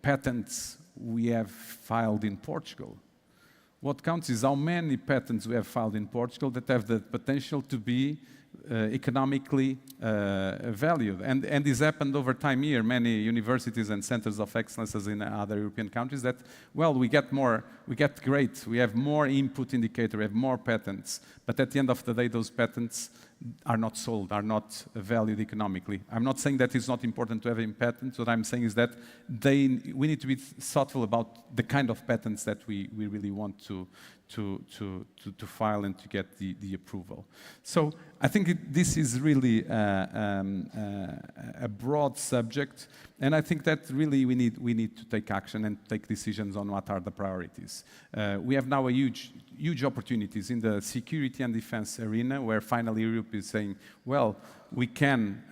patents we have filed in Portugal. What counts is how many patents we have filed in Portugal that have the potential to be economically valued. And this happened over time here. Many universities and centers of excellence in other European countries that, well, we get great, we have more input indicator, we have more patents, but at the end of the day, those patents are not sold, are not valued economically. I'm not saying that it's not important to have patents. What I'm saying is that we need to be thoughtful about the kind of patents that we really want to file and to get the approval. So I think this is really a broad subject, and I think that really we need to take action and take decisions on what are the priorities. We have now a huge opportunities in the security and defense arena, where finally Europe is saying, well, we can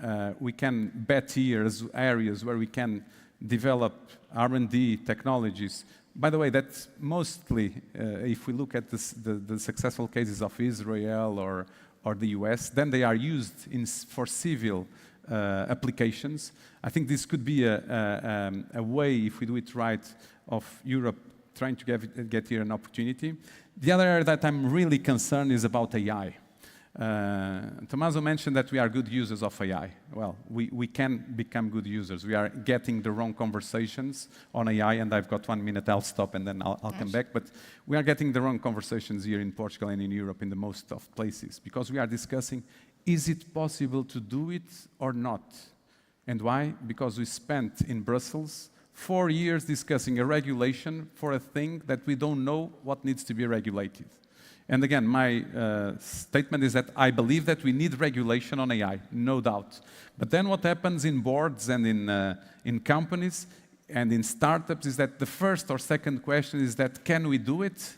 bet here as areas where we can develop R&D technologies. By the way, that's mostly, if we look at the successful cases of Israel or the US, then they are used for civil applications. I think this could be a way, if we do it right, of Europe trying to get here an opportunity. The other area that I'm really concerned is about AI. Tommaso mentioned that we are good users of AI. Well, we can become good users. We are getting the wrong conversations on AI, and I've got 1 minute, I'll stop and then I'll come back. But we are getting the wrong conversations here in Portugal and in Europe in the most of places, because we are discussing, is it possible to do it or not? And why? Because we spent in Brussels 4 years discussing a regulation for a thing that we don't know what needs to be regulated. And again, my statement is that I believe that we need regulation on AI, no doubt. But then what happens in boards and in companies and in startups is that the first or second question is that, can we do it?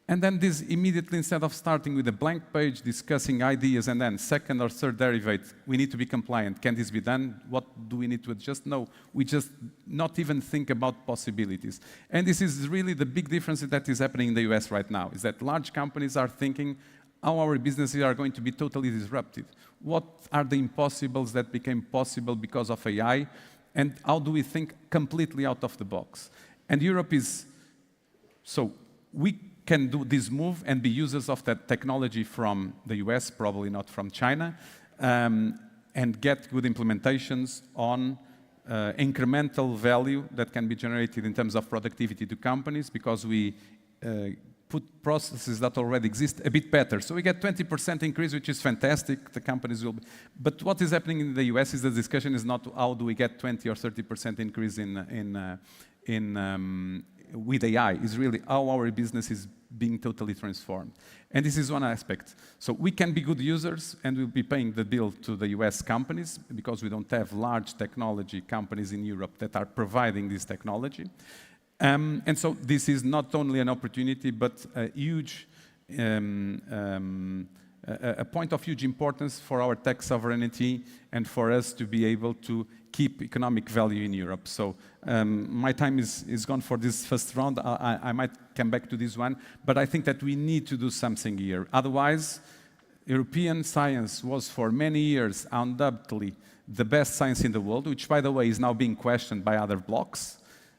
And then this immediately, instead of starting with a blank page, discussing ideas, and then second or third derivate, we need to be compliant. Can this be done? What do we need to adjust? No, we just not even think about possibilities. And this is really the big difference that is happening in the US right now, is that large companies are thinking how our businesses are going to be totally disrupted. What are the impossibles that became possible because of AI? And how do we think completely out of the box? And Europe is, so we can do this move and be users of that technology from the US, probably not from China, and get good implementations on incremental value that can be generated in terms of productivity to companies, because we put processes that already exist a bit better. So we get 20% increase, which is fantastic. The companies will be. But what is happening in the US is the discussion is not how do we get 20 or 30% increase with AI, is really how our business is being totally transformed. And this is one aspect. So we can be good users, and we'll be paying the bill to the US companies, because we don't have large technology companies in Europe that are providing this technology. And so this is not only an opportunity, but a huge, a point of huge importance for our tech sovereignty and for us to be able to keep economic value in Europe. So my time is gone for this first round. I might come back to this one, but I think that we need to do something here. Otherwise, European science was for many years undoubtedly the best science in the world, which, by the way, is now being questioned by other blocs,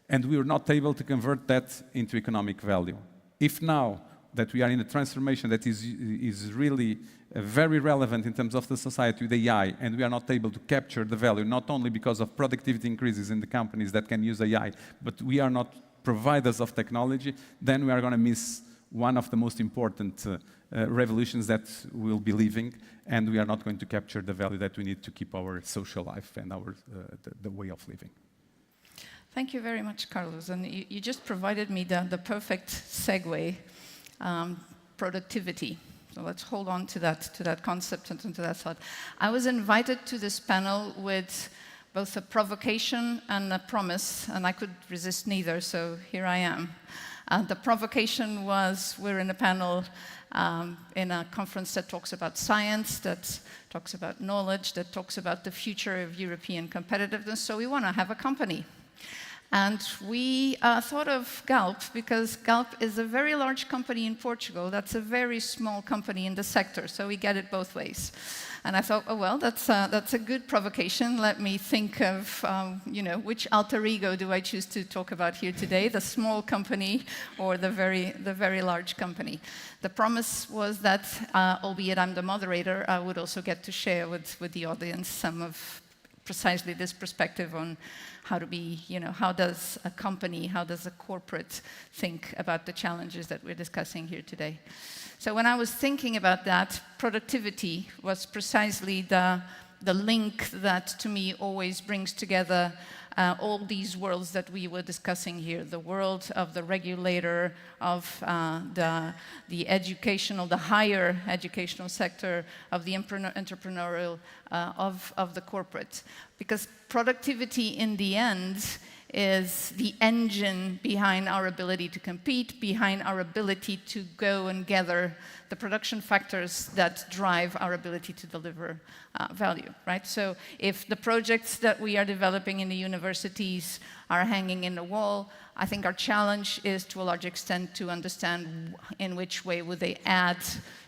and we were not able to convert that into economic value. If now that we are in a transformation that is really very relevant in terms of the society with AI, and we are not able to capture the value, not only because of productivity increases in the companies that can use AI, but we are not providers of technology, then we are going to miss one of the most important revolutions that we'll be living, and we are not going to capture the value that we need to keep our social life and our the way of living. Thank you very much, Carlos. And you just provided me the perfect segue, productivity. So let's hold on to that concept and to that thought. I was invited to this panel with both a provocation and a promise, and I could resist neither, so here I am. The provocation was, we're in a panel in a conference that talks about science, that talks about knowledge, that talks about the future of European competitiveness, so we want to have a company. And we thought of Galp because Galp is a very large company in Portugal. That's a very small company in the sector, so we get it both ways. And I thought, oh, well, that's a good provocation. Let me think of, which alter ego do I choose to talk about here today, the small company or the very large company. The promise was that, albeit I'm the moderator, I would also get to share with the audience some of precisely this perspective on how to be, how does a company, how does a corporate think about the challenges that we're discussing here today. So when I was thinking about that, productivity was precisely the link that to me always brings together all these worlds that we were discussing here, the world of the regulator, of the educational, the higher educational sector, of the entrepreneurial, of the corporate. Because productivity in the end is the engine behind our ability to compete, behind our ability to go and gather the production factors that drive our ability to deliver value, right? So if the projects that we are developing in the universities are hanging in the wall, I think our challenge is to a large extent to understand in which way would they add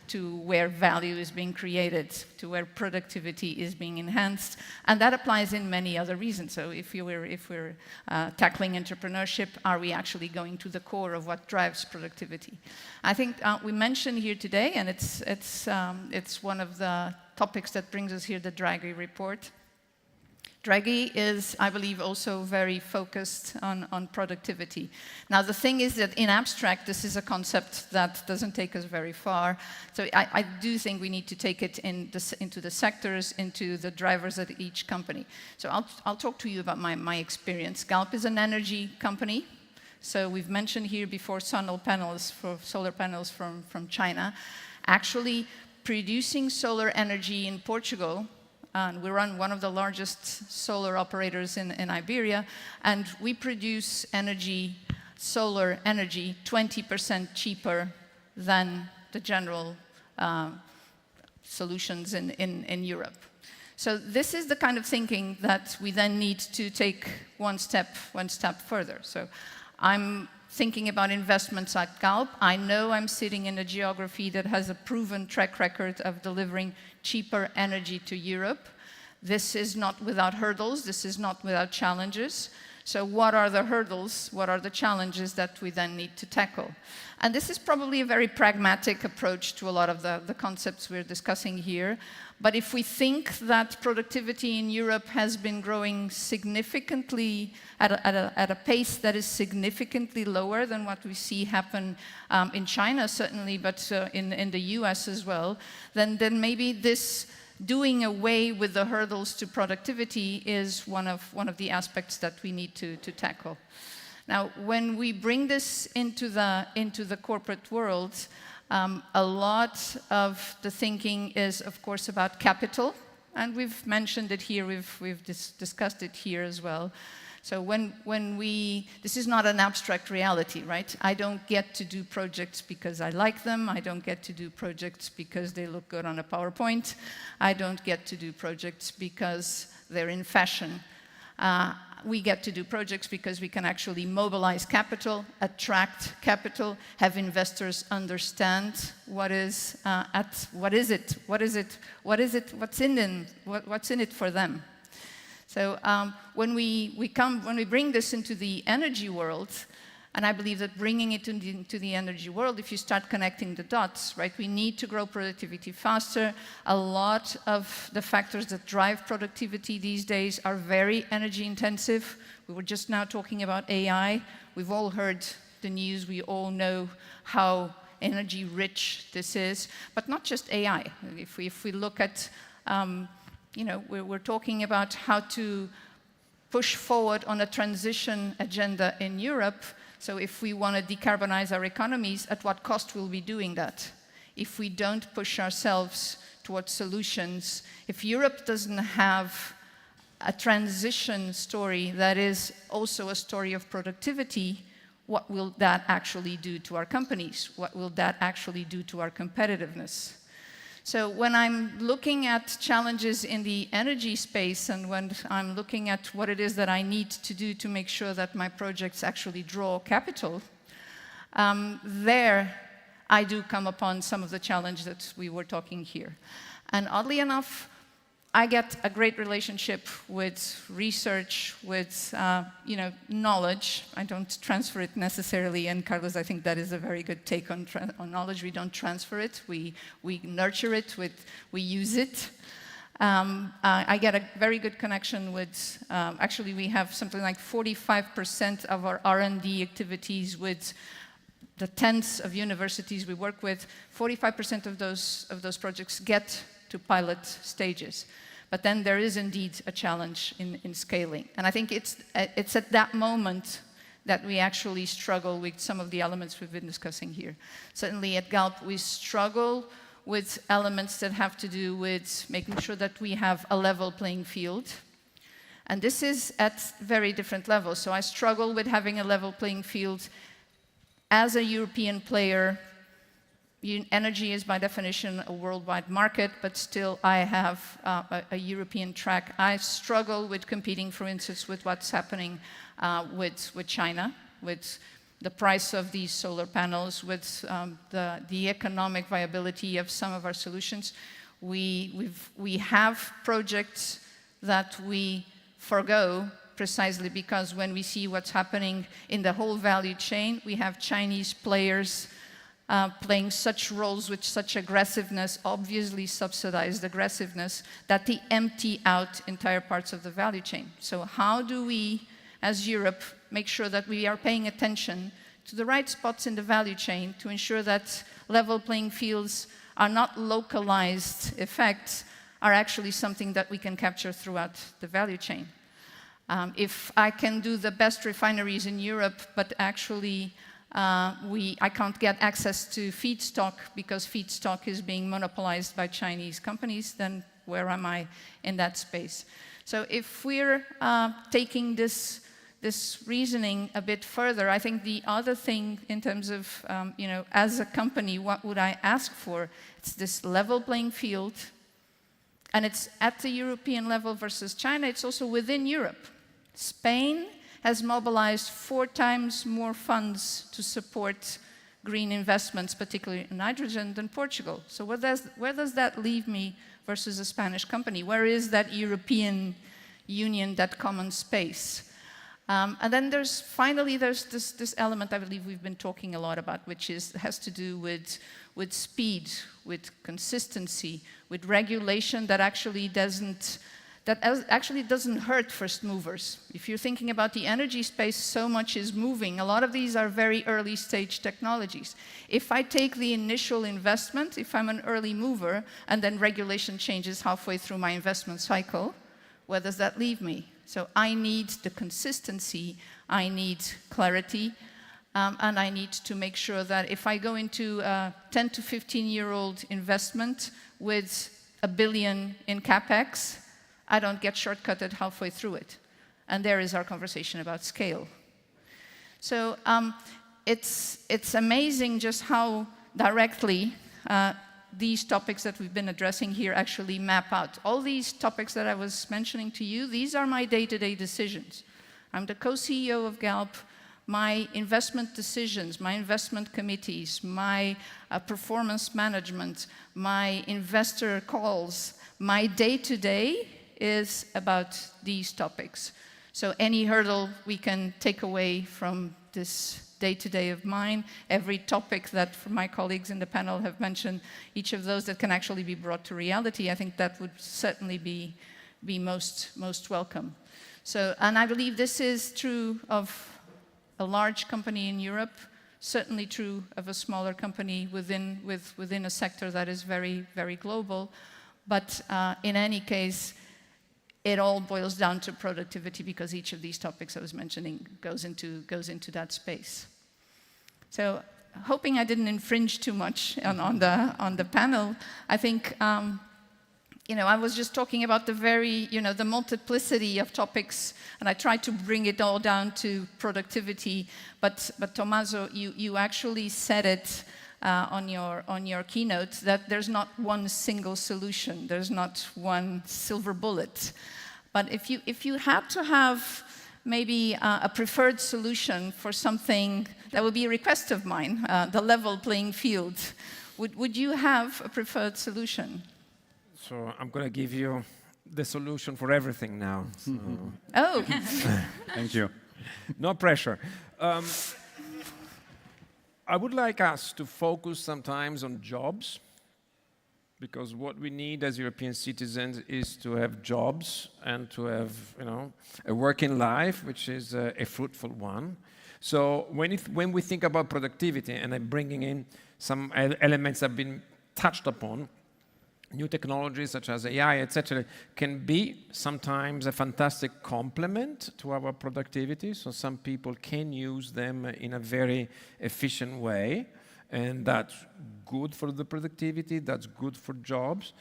to where value is being created, to where productivity is being enhanced, and that applies in many other reasons. So if we're tackling entrepreneurship, are we actually going to the core of what drives productivity? I think we mentioned here today, and it's one of the topics that brings us here, the Draghi report. Draghi is, I believe, also very focused on productivity. Now, the thing is that in abstract, this is a concept that doesn't take us very far. So I do think we need to take it into the sectors, into the drivers at each company. So I'll talk to you about my experience. Galp is an energy company. So we've mentioned here before solar panels from China. Actually, producing solar energy in Portugal, and we run one of the largest solar operators in Iberia, and we produce solar energy, 20% cheaper than the general solutions in Europe. So this is the kind of thinking that we then need to take one step further. So I'm thinking about investments at Galp. I know I'm sitting in a geography that has a proven track record of delivering cheaper energy to Europe. This is not without hurdles. This is not without challenges. So what are the hurdles? What are the challenges that we then need to tackle? And this is probably a very pragmatic approach to a lot of the concepts we're discussing here. But if we think that productivity in Europe has been growing significantly at a pace that is significantly lower than what we see happen in China, certainly, but in the US as well, then maybe this doing away with the hurdles to productivity is one of the aspects that we need to tackle. Now, when we bring this into the corporate world, a lot of the thinking is, of course, about capital, and we've mentioned it here. We've discussed it here as well. So this is not an abstract reality, right? I don't get to do projects because I like them. I don't get to do projects because they look good on a PowerPoint. I don't get to do projects because they're in fashion. We get to do projects because we can actually mobilize capital, attract capital, have investors understand what's in it for them. So when we bring this into the energy world, and I believe that bringing it into the energy world, if you start connecting the dots, right, we need to grow productivity faster. A lot of the factors that drive productivity these days are very energy intensive. We were just now talking about AI. We've all heard the news. We all know how energy rich this is, but not just AI. If we look at we're talking about how to push forward on a transition agenda in Europe. So if we want to decarbonize our economies, at what cost will we be doing that? If we don't push ourselves towards solutions, if Europe doesn't have a transition story that is also a story of productivity, what will that actually do to our companies? What will that actually do to our competitiveness? So when I'm looking at challenges in the energy space and when I'm looking at what it is that I need to do to make sure that my projects actually draw capital, there I do come upon some of the challenges that we were talking here. And oddly enough, I get a great relationship with research, with knowledge. I don't transfer it necessarily, and Carlos, I think that is a very good take on knowledge. We don't transfer it, we nurture it, we use it. I get a very good connection with, actually we have something like 45% of our R&D activities with the tens of universities we work with. 45% of those projects get to pilot stages. But then there is indeed a challenge in scaling. And I think it's at that moment that we actually struggle with some of the elements we've been discussing here. Certainly at Galp, we struggle with elements that have to do with making sure that we have a level playing field. And this is at very different levels. So I struggle with having a level playing field as a European player. Energy is by definition a worldwide market, but still I have a European track. I struggle with competing, for instance, with what's happening with China, with the price of these solar panels, with the economic viability of some of our solutions. We have projects that we forgo precisely because when we see what's happening in the whole value chain, we have Chinese players playing such roles with such aggressiveness, obviously subsidized aggressiveness, that they empty out entire parts of the value chain. So how do we, as Europe, make sure that we are paying attention to the right spots in the value chain to ensure that level playing fields are not localized effects, are actually something that we can capture throughout the value chain? If I can do the best refineries in Europe, but actually I can't get access to feedstock because feedstock is being monopolized by Chinese companies, then where am I in that space? So if we're taking this reasoning a bit further, I think the other thing in terms of, as a company, what would I ask for? It's this level playing field, and it's at the European level versus China. It's also within Europe. Spain has mobilized 4 times more funds to support green investments, particularly in hydrogen, than Portugal. So where does that leave me versus a Spanish company? Where is that European Union, that common space? And then there's this element I believe we've been talking a lot about, which has to do with speed, with consistency, with regulation that actually doesn't hurt first movers. If you're thinking about the energy space, so much is moving. A lot of these are very early stage technologies. If I take the initial investment, if I'm an early mover, and then regulation changes halfway through my investment cycle, where does that leave me? So I need the consistency, I need clarity, and I need to make sure that if I go into a 10 to 15-year-old investment with $1 billion in CapEx, I don't get shortcutted halfway through it. And there is our conversation about scale. So it's amazing just how directly these topics that we've been addressing here actually map out. All these topics that I was mentioning to you, these are my day-to-day decisions. I'm the co-CEO of Galp. My investment decisions, my investment committees, my performance management, my investor calls, my day-to-day is about these topics. So any hurdle we can take away from this day-to-day of mine, every topic that my colleagues in the panel have mentioned, each of those that can actually be brought to reality, I think that would certainly be most welcome. So, and I believe this is true of a large company in Europe, certainly true of a smaller company within a sector that is very, very global. But in any case, it all boils down to productivity because each of these topics I was mentioning goes into that space. So, hoping I didn't infringe too much on the panel, I think I was just talking about the multiplicity of topics, and I tried to bring it all down to productivity. But Tommaso, you actually said it on your keynote that there's not one single solution, there's not one silver bullet. But if you had to have maybe a preferred solution for something that would be a request of mine, the level playing field, would you have a preferred solution? So I'm going to give you the solution for everything now. So. Oh. Thank you. No pressure. I would like us to focus sometimes on jobs, because what we need as European citizens is to have jobs and to have, a working life, which is a fruitful one. So when we think about productivity, and I'm bringing in some elements that have been touched upon, new technologies such as AI, etc., can be sometimes a fantastic complement to our productivity. So some people can use them in a very efficient way, and that's good for the productivity, that's good for jobs.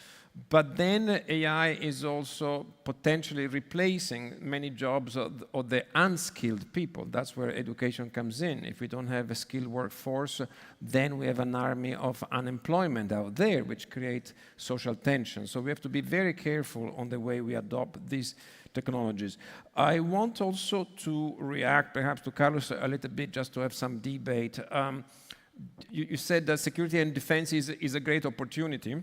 But then AI is also potentially replacing many jobs of the unskilled people. That's where education comes in. If we don't have a skilled workforce, then we have an army of unemployment out there, which creates social tension. So we have to be very careful on the way we adopt these technologies. I want also to react perhaps to Carlos a little bit, just to have some debate. You said that security and defense is a great opportunity.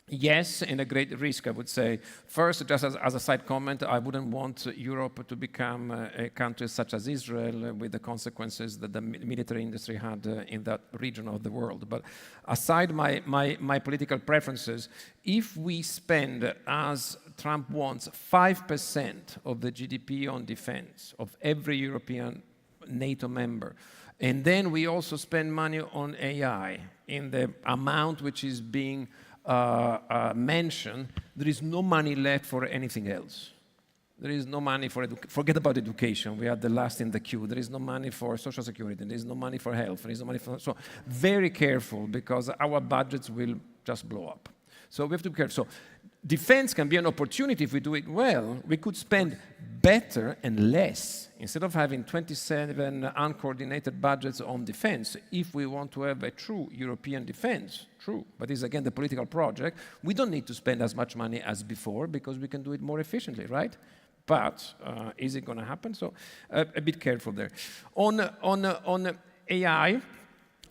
Yes, and a great risk, I would say. First, just as a side comment, I wouldn't want Europe to become a country such as Israel with the consequences that the military industry had in that region of the world. But aside my political preferences, if we spend, as Trump wants, 5% of the GDP on defense of every European NATO member, and then we also spend money on AI in the amount which is being mentioned, there is no money left for anything else. There is no money for forget about education. We are the last in the queue. There is no money for social security. There is no money for health. There is no money for... So very careful, because our budgets will just blow up. So we have to be careful. So defense can be an opportunity if we do it well. We could spend better and less. Instead of having 27 uncoordinated budgets on defense, if we want to have a true European defense, but this is again the political project, we don't need to spend as much money as before, because we can do it more efficiently, right? But is it going to happen? So a bit careful there. On AI,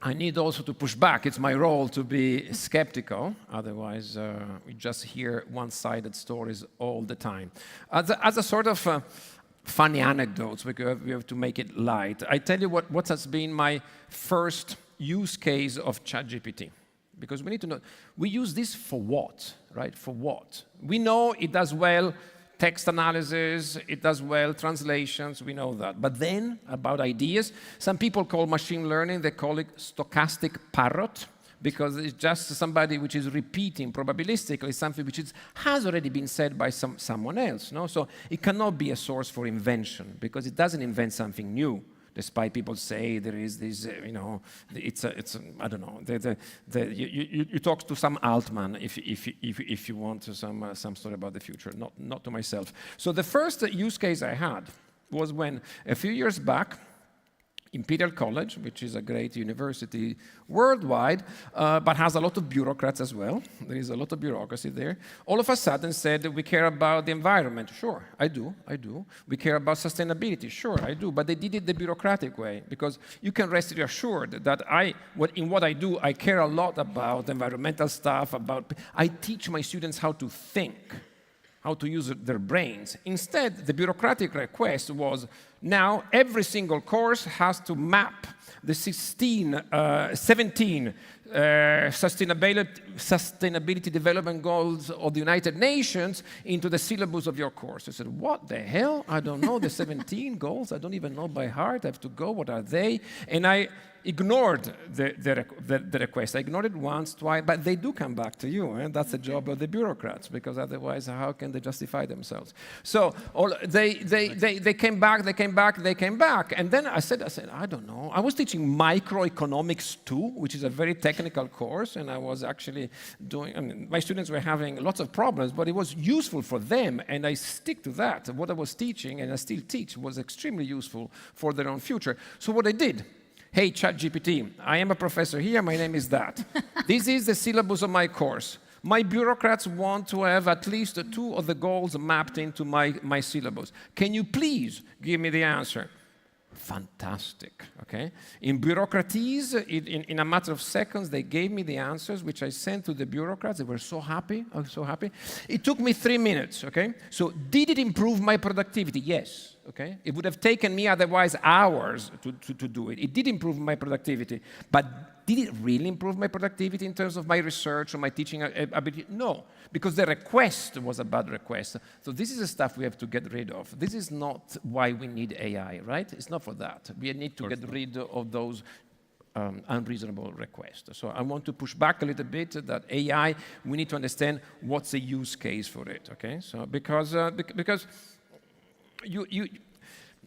I need also to push back. It's my role to be skeptical. Otherwise, we just hear one-sided stories all the time. As a sort of funny anecdotes, we have to make it light. I tell you what has been my first use case of ChatGPT. Because we need to know, we use this for what, right? For what? We know it does well text analysis, it does well translations, we know that. But then, about ideas, some people call machine learning, they call it stochastic parrot, because it's just somebody which is repeating probabilistically something which has already been said by someone else. No? So it cannot be a source for invention, because it doesn't invent something new. Despite people say there is this, it's I don't know. You talk to some Altman if you want some story about the future, not to myself. So the first use case I had was when a few years back, Imperial College, which is a great university worldwide, but has a lot of bureaucrats as well. There is a lot of bureaucracy there. All of a sudden said, we care about the environment. Sure, I do. We care about sustainability. Sure, I do. But they did it the bureaucratic way, because you can rest assured that in what I do, I care a lot about environmental stuff, I teach my students how to think, how to use their brains. Instead, the bureaucratic request was, now every single course has to map the 17 sustainability development goals of the United Nations into the syllabus of your course. I said, what the hell? I don't know the 17 goals. I don't even know by heart. I have to go. What are they? And I ignored the request. I ignored it once, twice, but they do come back to you, and that's the job of the bureaucrats, because otherwise, how can they justify themselves? So they came back, and then I said, I don't know. I was teaching microeconomics too, which is a very technical course, and I was actually doing, I mean, my students were having lots of problems, but it was useful for them, and I stick to that. What I was teaching, and I still teach, was extremely useful for their own future. So what I did, hey, ChatGPT, I am a professor here, my name is that. This is the syllabus of my course. My bureaucrats want to have at least 2 of the goals mapped into my syllabus. Can you please give me the answer? Fantastic, okay? In bureaucraties, in a matter of seconds, they gave me the answers, which I sent to the bureaucrats. They were so happy, I was so happy. It took me 3 minutes, okay? So did it improve my productivity? Yes, okay? It would have taken me otherwise hours to do it. It did improve my productivity, but did it really improve my productivity in terms of my research or my teaching ability? No, because the request was a bad request. So this is the stuff we have to get rid of. This is not why we need AI, right? It's not for that. We need to get rid of those unreasonable requests. So I want to push back a little bit that AI, we need to understand what's the use case for it, okay? So because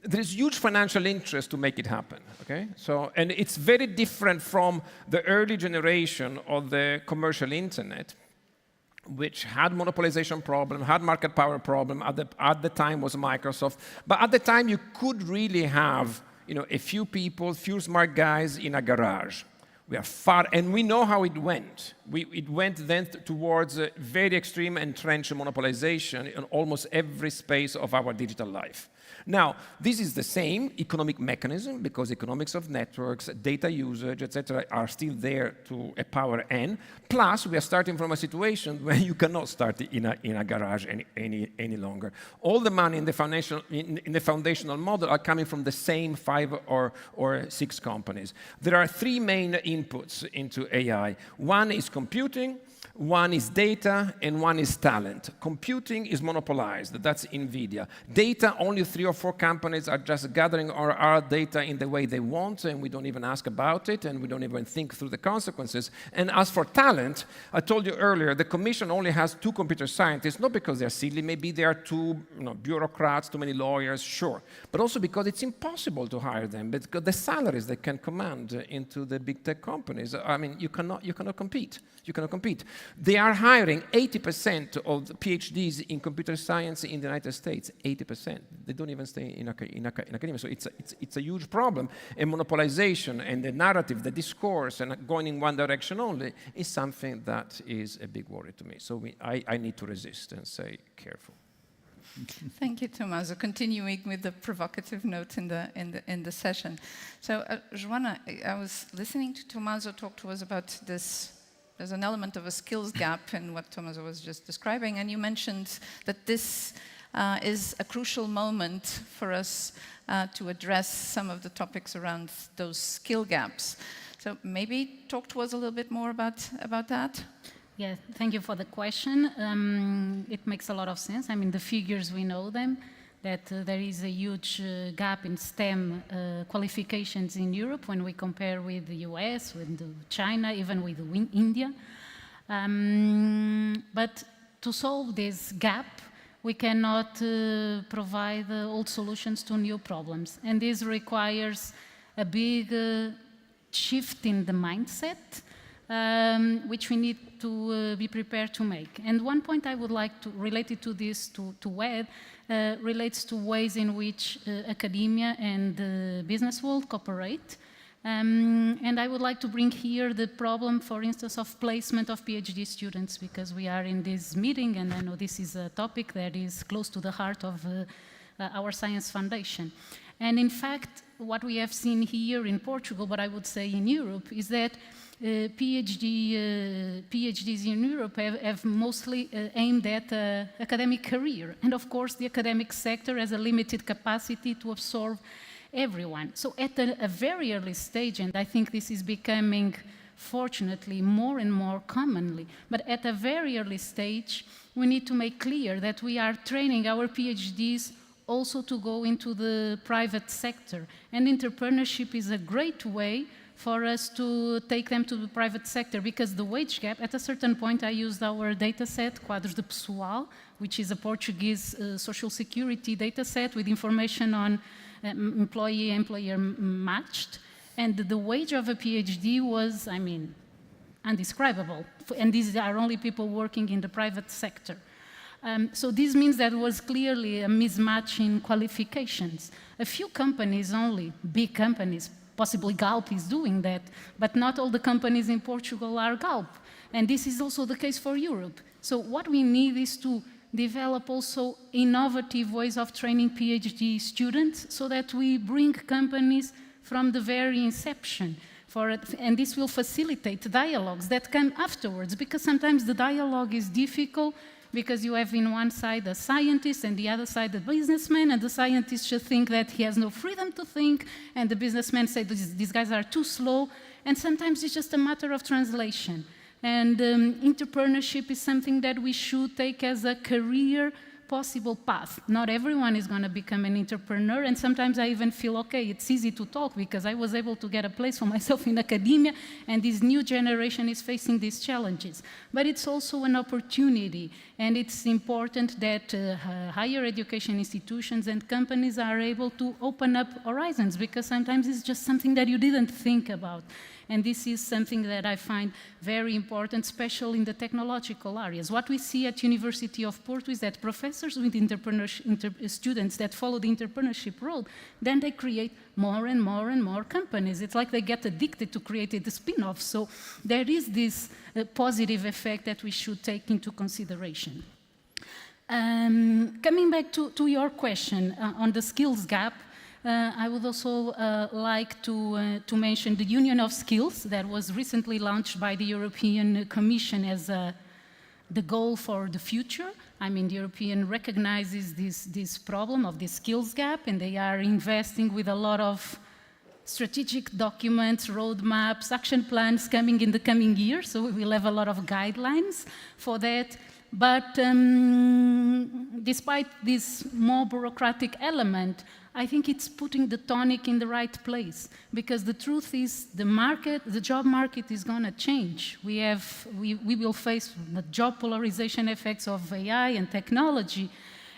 there is huge financial interest to make it happen, okay? So, and it's very different from the early generation of the commercial internet, which had monopolization problem, had market power problem. At the time was Microsoft, but at the time you could really have, a few people, few smart guys in a garage. We are far, and we know how it went. It went then towards very extreme entrenched monopolization in almost every space of our digital life. Now, this is the same economic mechanism, because economics of networks, data usage, etc., are still there to a power n. Plus, we are starting from a situation where you cannot start in a garage any longer. All the money in the foundational model are coming from the same 5 or 6 companies. There are 3 main inputs into AI. One is computing, one is data, and one is talent. Computing is monopolized. That's NVIDIA. Data, only 3 or 4 companies are just gathering our data in the way they want, and we don't even ask about it, and we don't even think through the consequences. And as for talent, I told you earlier, the Commission only has 2 computer scientists, not because they're silly, maybe they are too bureaucrats, too many lawyers, sure, but also because it's impossible to hire them, because the salaries they can command into the big tech companies, I mean, you cannot compete. You cannot compete. They are hiring 80% of the PhDs in computer science in the United States. 80%. They don't even stay in academia. So it's a huge problem. And monopolization and the narrative, the discourse, and going in one direction only is something that is a big worry to me. So I need to resist and say, careful. Thank you, Tommaso. Continuing with the provocative note in the session. So, Joanna, I was listening to Tommaso talk to us about this. There's an element of a skills gap in what Tommaso was just describing, and you mentioned that this is a crucial moment for us to address some of the topics around those skill gaps. So maybe talk to us a little bit more about that. Yeah, thank you for the question. It makes a lot of sense. I mean, the figures, we know them, that there is a huge gap in STEM qualifications in Europe when we compare with the US, with China, even with India. But to solve this gap, we cannot provide old solutions to new problems. And this requires a big shift in the mindset, which we need to be prepared to make. And one point I would like to, related to this, to add, relates to ways in which academia and the business world cooperate. And I would like to bring here the problem, for instance, of placement of PhD students, because we are in this meeting, and I know this is a topic that is close to the heart of our Science Foundation. And in fact, what we have seen here in Portugal, but I would say in Europe, is that PhDs in Europe have mostly aimed at academic career. And of course, the academic sector has a limited capacity to absorb everyone. So at a very early stage, and I think this is becoming, fortunately, more and more commonly, but at a very early stage, we need to make clear that we are training our PhDs also to go into the private sector. And entrepreneurship is a great way for us to take them to the private sector, because the wage gap, at a certain point I used our data set, Quadros de Pessoal, which is a Portuguese social security data set with information on employee-employer matched, and the wage of a PhD was, I mean, undescribable. And these are only people working in the private sector. So this means that there was clearly a mismatch in qualifications. A few companies only, big companies, possibly Galp is doing that, but not all the companies in Portugal are Galp. And this is also the case for Europe. So what we need is to develop also innovative ways of training PhD students so that we bring companies from the very inception. And this will facilitate dialogues that come afterwards, because sometimes the dialogue is difficult because you have in one side a scientist and the other side a businessman, and the scientist should think that he has no freedom to think, and the businessman say these guys are too slow, and sometimes it's just a matter of translation. And entrepreneurship is something that we should take as a career possible path. Not everyone is going to become an entrepreneur, and sometimes I even feel, okay, it's easy to talk because I was able to get a place for myself in academia, and this new generation is facing these challenges. But it's also an opportunity, and it's important that higher education institutions and companies are able to open up horizons, because sometimes it's just something that you didn't think about. And this is something that I find very important, especially in the technological areas. What we see at University of Porto is that professors with students that follow the entrepreneurship road, then they create more and more and more companies. It's like they get addicted to creating the spin-offs. So there is this positive effect that we should take into consideration. Coming back to your question on the skills gap, I would also like to mention the Union of Skills that was recently launched by the European Commission as the goal for the future. I mean, the European recognizes this problem of the skills gap, and they are investing with a lot of strategic documents, roadmaps, action plans coming in the coming years, so we will have a lot of guidelines for that. But despite this more bureaucratic element, I think it's putting the tonic in the right place, because the truth is the job market is going to change. We will face the job polarization effects of AI and technology.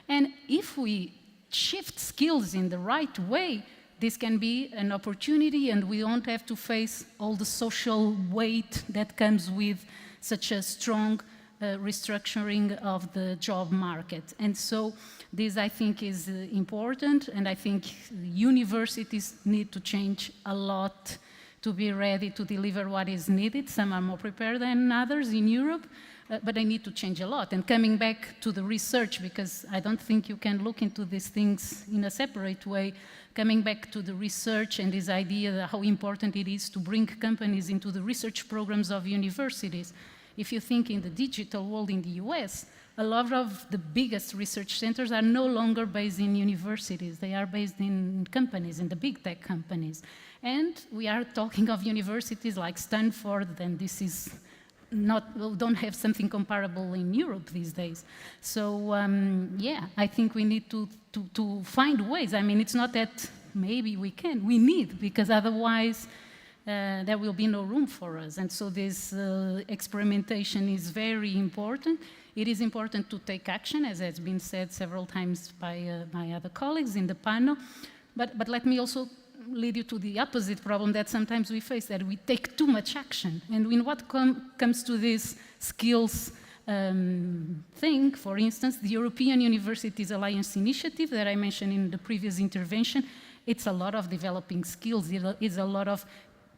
And if we shift skills in the right way, this can be an opportunity, and we won't have to face all the social weight that comes with such a strong restructuring of the job market. And so this, I think, is important, and I think universities need to change a lot to be ready to deliver what is needed. Some are more prepared than others in Europe, but they need to change a lot. And coming back to the research, because I don't think you can look into these things in a separate way, coming back to the research and this idea that how important it is to bring companies into the research programs of universities. If you think in the digital world in the US, a lot of the biggest research centers are no longer based in universities. They are based in companies, in the big tech companies. And we are talking of universities like Stanford, and this is not, we don't have something comparable in Europe these days. So yeah, I think we need to find ways. I mean, it's not that maybe we can, we need, because otherwise there will be no room for us. And so this experimentation is very important. It is important to take action, as has been said several times by my other colleagues in the panel. But let me also lead you to the opposite problem that sometimes we face, that we take too much action. And when what comes to this skills thing, for instance, the European Universities Alliance Initiative that I mentioned in the previous intervention, it's a lot of developing skills. It's a lot of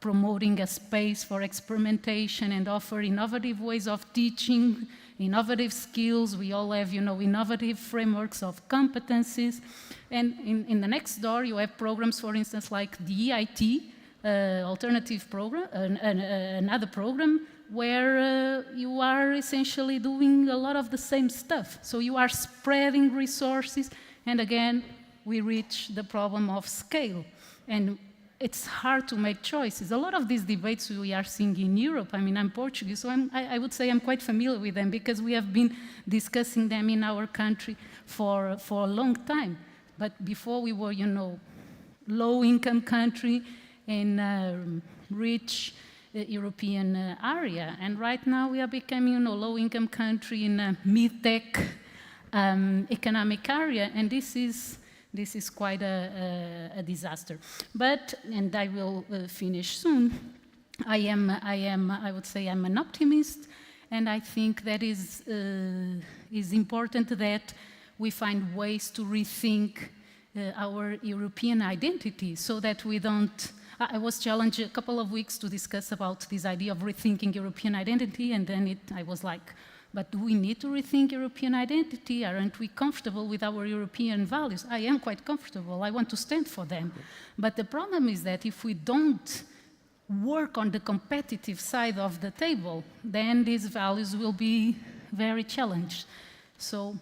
promoting a space for experimentation and offer innovative ways of teaching, innovative skills. We all have, you know, innovative frameworks of competencies. And in the next door, you have programs, for instance, like the EIT alternative program, another program where you are essentially doing a lot of the same stuff. So you are spreading resources, and again, we reach the problem of scale. And it's hard to make choices. A lot of these debates we are seeing in Europe, I mean, I'm Portuguese, so I would say I'm quite familiar with them because we have been discussing them in our country for a long time. But before we were, you know, low-income country, in rich European area. And right now we are becoming a low-income country in a mid-tech economic area, and this is quite a disaster. But, and I will finish soon, I would say I'm an optimist, and I think that is important that we find ways to rethink our European identity so that we don't. I was challenged a couple of weeks to discuss about this idea of rethinking European identity, and then I was like, but do we need to rethink European identity? Aren't we comfortable with our European values? I am quite comfortable. I want to stand for them. But the problem is that if we don't work on the competitive side of the table, then these values will be very challenged. So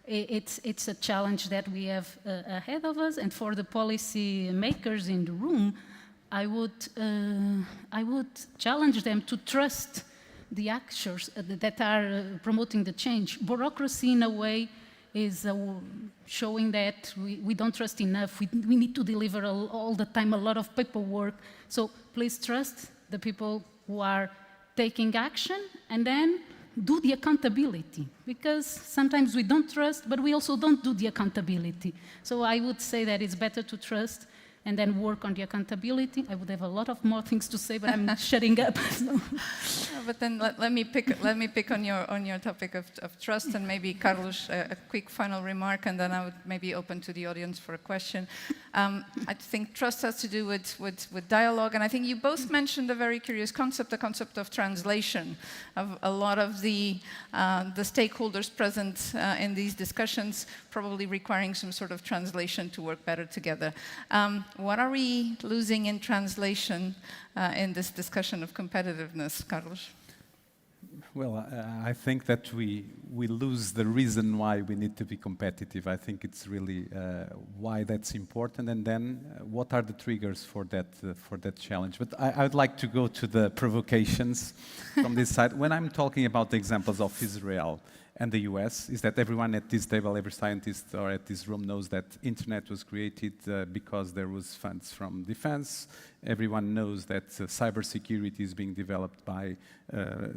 it's a challenge that we have ahead of us, and for the policy makers in the room, I would challenge them to trust the actors that are promoting the change. Bureaucracy, in a way, is showing that we don't trust enough. We need to deliver all the time a lot of paperwork. So please trust the people who are taking action, and then do the accountability. Because sometimes we don't trust, but we also don't do the accountability. So I would say that it's better to trust and then work on the accountability. I would have a lot of more things to say, but I'm shutting up. So. But then let me pick on your topic of trust, and maybe Carlos, a quick final remark, and then I would maybe open to the audience for a question. I think trust has to do with dialogue, and I think you both mentioned a very curious concept, the concept of translation, of a lot of the stakeholders present in these discussions probably requiring some sort of translation to work better together. What are we losing in translation in this discussion of competitiveness, Carlos? Well, I think that we lose the reason why we need to be competitive. I think it's really why that's important, and then what are the triggers for that challenge. But I would like to go to the provocations from this side. When I'm talking about the examples of Israel and the US, is that everyone at this table, every scientist or at this room knows that internet was created because there was funds from defense. Everyone knows that cybersecurity is being developed by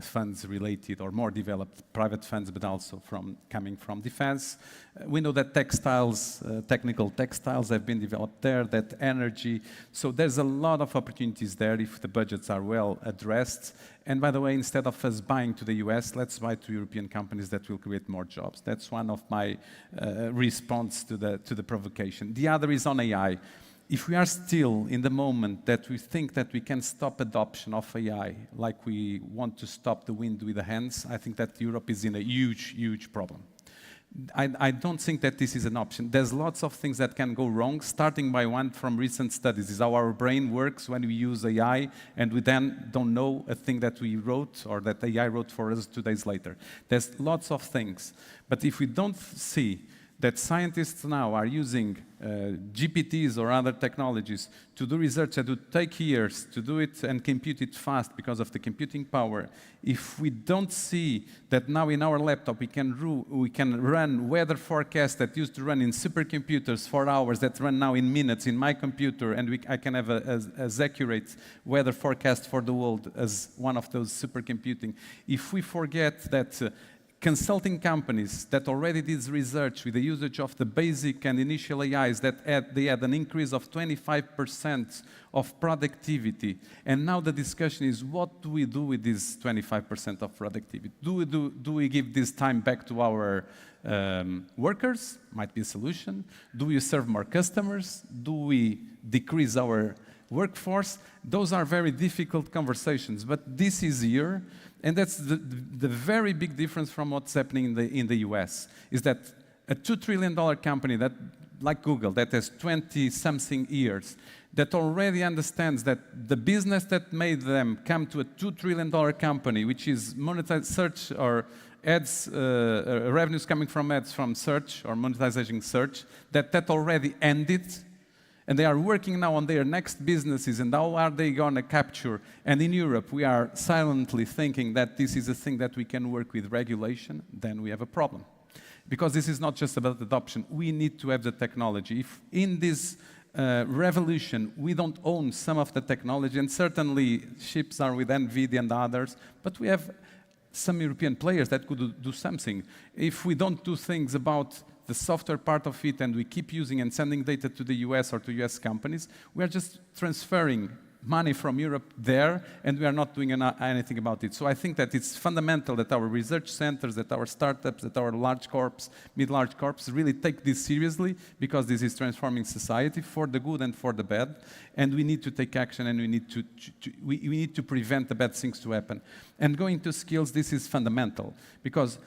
funds related or more developed private funds, but also coming from defense. We know that textiles, technical textiles have been developed there, that energy. So there's a lot of opportunities there if the budgets are well addressed. And by the way, instead of us buying to the US, let's buy to European companies that will create more jobs. That's one of my response to the provocation. The other is on AI. If we are still in the moment that we think that we can stop adoption of AI, like we want to stop the wind with the hands, I think that Europe is in a huge, huge problem. I don't think that this is an option. There's lots of things that can go wrong, starting by one from recent studies, is how our brain works when we use AI, and we then don't know a thing that we wrote or that AI wrote for us 2 days later. There's lots of things. But if we don't see that scientists now are using GPTs or other technologies to do research that would take years to do it and compute it fast because of the computing power, if we don't see that now in our laptop we can run weather forecasts that used to run in supercomputers for hours that run now in minutes in my computer, and I can have as accurate weather forecast for the world as one of those supercomputing. If we forget that consulting companies that already did research with the usage of the basic and initial AIs they had an increase of 25% of productivity. And now the discussion is, what do we do with this 25% of productivity? Do we give this time back to our workers? Might be a solution. Do we serve more customers? Do we decrease our workforce? Those are very difficult conversations, but this is here. And that's the very big difference from what's happening in the US, is that a $2 trillion company that, like Google, that has 20-something years, that already understands that the business that made them come to a $2 trillion company, which is monetized search or ads, revenues coming from ads from search or monetizing search, that already ended. And they are working now on their next businesses, and how are they going to capture? And in Europe, we are silently thinking that this is a thing that we can work with regulation, then we have a problem. Because this is not just about adoption. We need to have the technology. If in this revolution. We don't own some of the technology, and certainly chips are with NVIDIA and others, but we have some European players that could do something. If we don't do things about the software part of it and we keep using and sending data to the US or to US companies, we are just transferring money from Europe there, and we are not doing anything about it. So I think that it's fundamental that our research centers, that our startups, that our large corps, mid-large corps really take this seriously, because this is transforming society for the good and for the bad, and we need to take action, and we need to prevent the bad things to happen. And going to skills, this is fundamental, because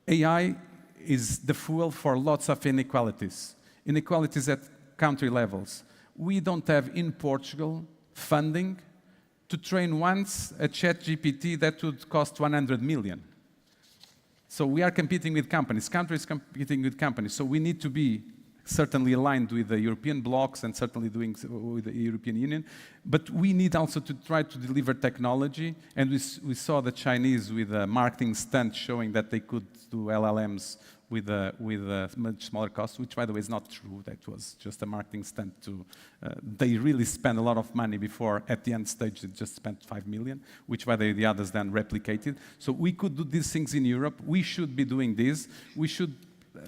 AI is the fuel for lots of inequalities. Inequalities at country levels. We don't have in Portugal funding to train once a ChatGPT that would cost 100 million. So we are competing with companies, countries competing with companies. So we need to be certainly aligned with the European blocs and certainly doing with the European Union. But we need also to try to deliver technology. And we saw the Chinese with a marketing stunt showing that they could do LLMs with a much smaller cost, which, by the way, is not true. That was just a marketing stunt. They really spent a lot of money before. At the end stage, they just spent 5 million, which, by the way, the others then replicated. So we could do these things in Europe. We should be doing this. We should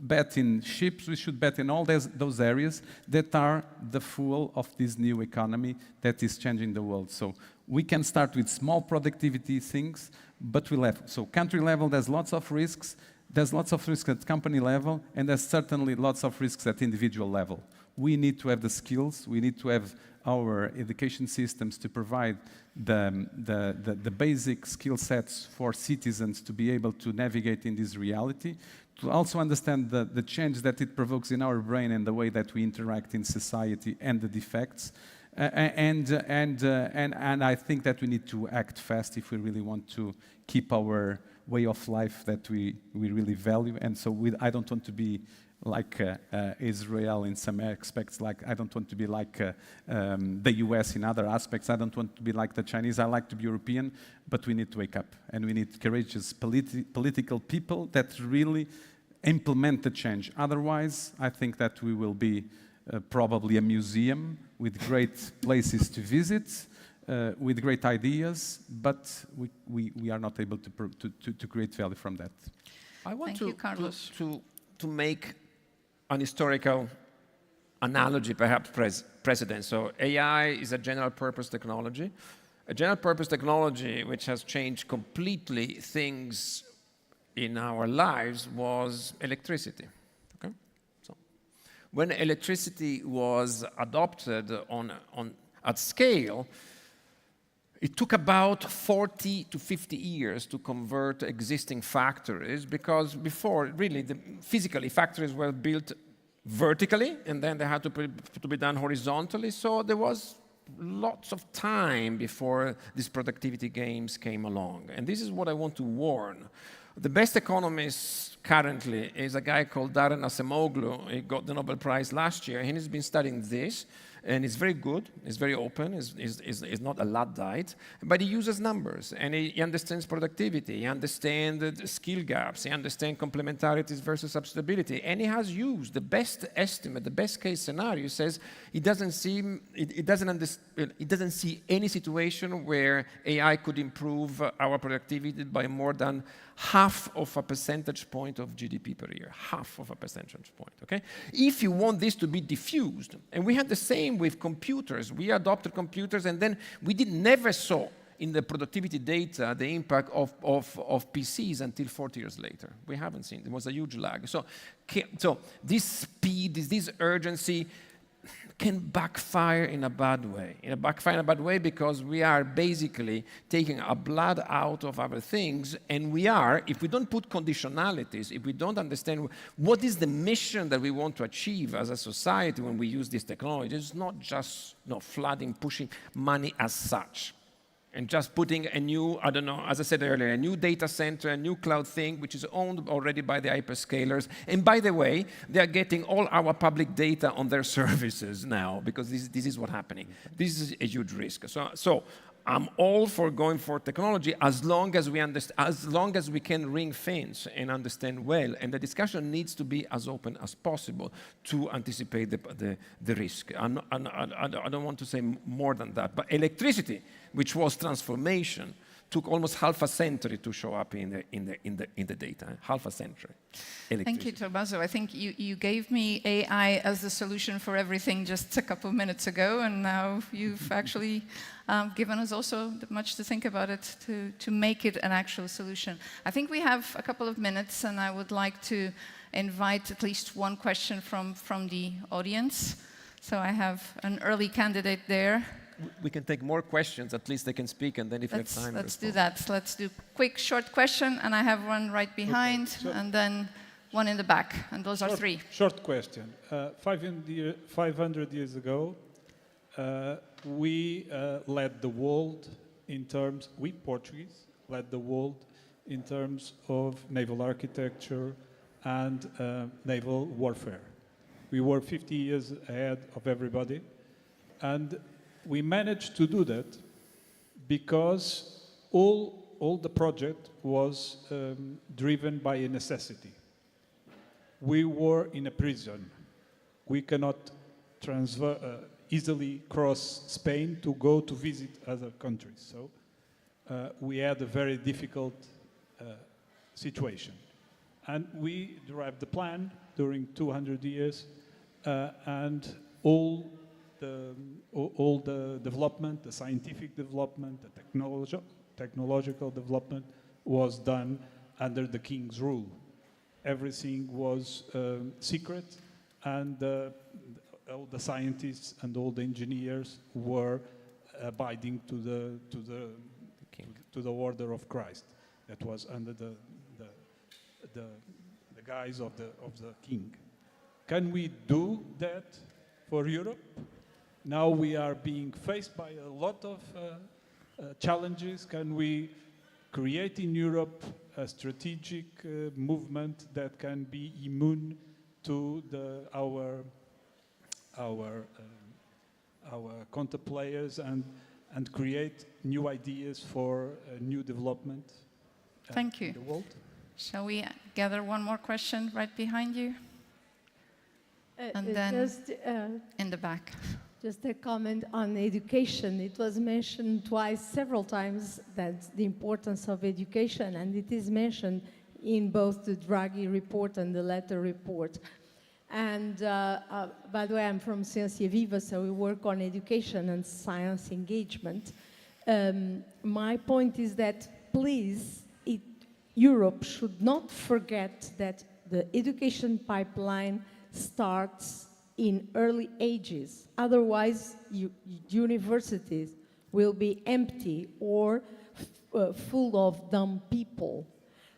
bet in ships. We should bet in all those areas that are the fuel of this new economy that is changing the world. So we can start with small productivity things, but we'll have, so country level, there's lots of risks. There's lots of risks at company level, and there's certainly lots of risks at individual level. We need to have the skills. We need to have our education systems to provide the basic skill sets for citizens to be able to navigate in this reality, to also understand the change that it provokes in our brain and the way that we interact in society and the defects. And I think that we need to act fast if we really want to keep our way of life that we really value. And so I don't want to be like Israel in some aspects, like I don't want to be like the US in other aspects. I don't want to be like the Chinese. I like to be European, but we need to wake up, and we need courageous political people that really implement the change. Otherwise, I think that we will be probably a museum with great places to visit, with great ideas, but we are not able to create value from that. I want Thank you, Carlos. to make an historical analogy, perhaps precedent. So AI is a general purpose technology. A general purpose technology which has changed completely things in our lives was electricity. Okay? So when electricity was adopted at scale, it took about 40 to 50 years to convert existing factories, because before, really, physically, factories were built vertically, and then they had to be done horizontally. So there was lots of time before these productivity gains came along. And this is what I want to warn. The best economist currently is a guy called Darren Acemoglu. He got the Nobel Prize last year, and he's been studying this. And it's very good, it's very open, it's not a Luddite, but he uses numbers, and he understands productivity, he understands the skill gaps, he understands complementarities versus substitutability, and he has used the best estimate, the best case scenario. Says he doesn't see any situation where AI could improve our productivity by more than half of a percentage point of GDP per year, half of a percentage point, okay? If you want this to be diffused, and we had the same with computers. We adopted computers, and then we never saw in the productivity data the impact of PCs until 40 years later. We haven't seen. There was a huge lag. So this speed, this urgency can backfire in a bad way. Because we are basically taking our blood out of our things, and if we don't put conditionalities, if we don't understand what is the mission that we want to achieve as a society when we use this technology, it's not just flooding, pushing money as such. And just putting a new, I don't know, as I said earlier, a new data center, a new cloud thing, which is owned already by the hyperscalers. And by the way, they are getting all our public data on their services now, because this is what's happening. This is a huge risk. So I'm all for going for technology as long as we as long as we can ring fence and understand well. And the discussion needs to be as open as possible to anticipate the risk. I don't want to say more than that. But electricity, which was transformation, took almost half a century to show up in the data. Half a century. Thank you, Tommaso. I think you gave me AI as the solution for everything just a couple of minutes ago, and now you've actually given us also much to think about it to make it an actual solution. I think we have a couple of minutes, and I would like to invite at least one question from the audience. So I have an early candidate there. We can take more questions, at least they can speak, and then if you have time... Let's do that. Let's do quick, short question, and I have one right behind, and then one in the back, and those are three. Short question. 500 years ago, we led the world in terms, we Portuguese, led the world in terms of naval architecture and naval warfare. We were 50 years ahead of everybody, and we managed to do that because all the project was driven by a necessity. We were in a prison. We cannot easily cross Spain to go to visit other countries. So we had a very difficult situation. And we derived the plan during 200 years, and all the development, the scientific development, the technological development was done under the king's rule. Everything was secret, and all the scientists and all the engineers were abiding to the order of Christ. That was under the guise of the king. Can we do that for Europe? Now we are being faced by a lot of challenges. Can we create in Europe a strategic movement that can be immune to our counterplayers and create new ideas for new development Thank you. in the world? Shall we gather one more question right behind you? And then Just, in the back. just a comment on education. It was mentioned several times, that the importance of education, and it is mentioned in both the Draghi report and the Letter report. And by the way, I'm from Ciência Viva, so we work on education and science engagement. My point is that, please, Europe should not forget that the education pipeline starts in early ages. Otherwise, universities will be empty or full of dumb people.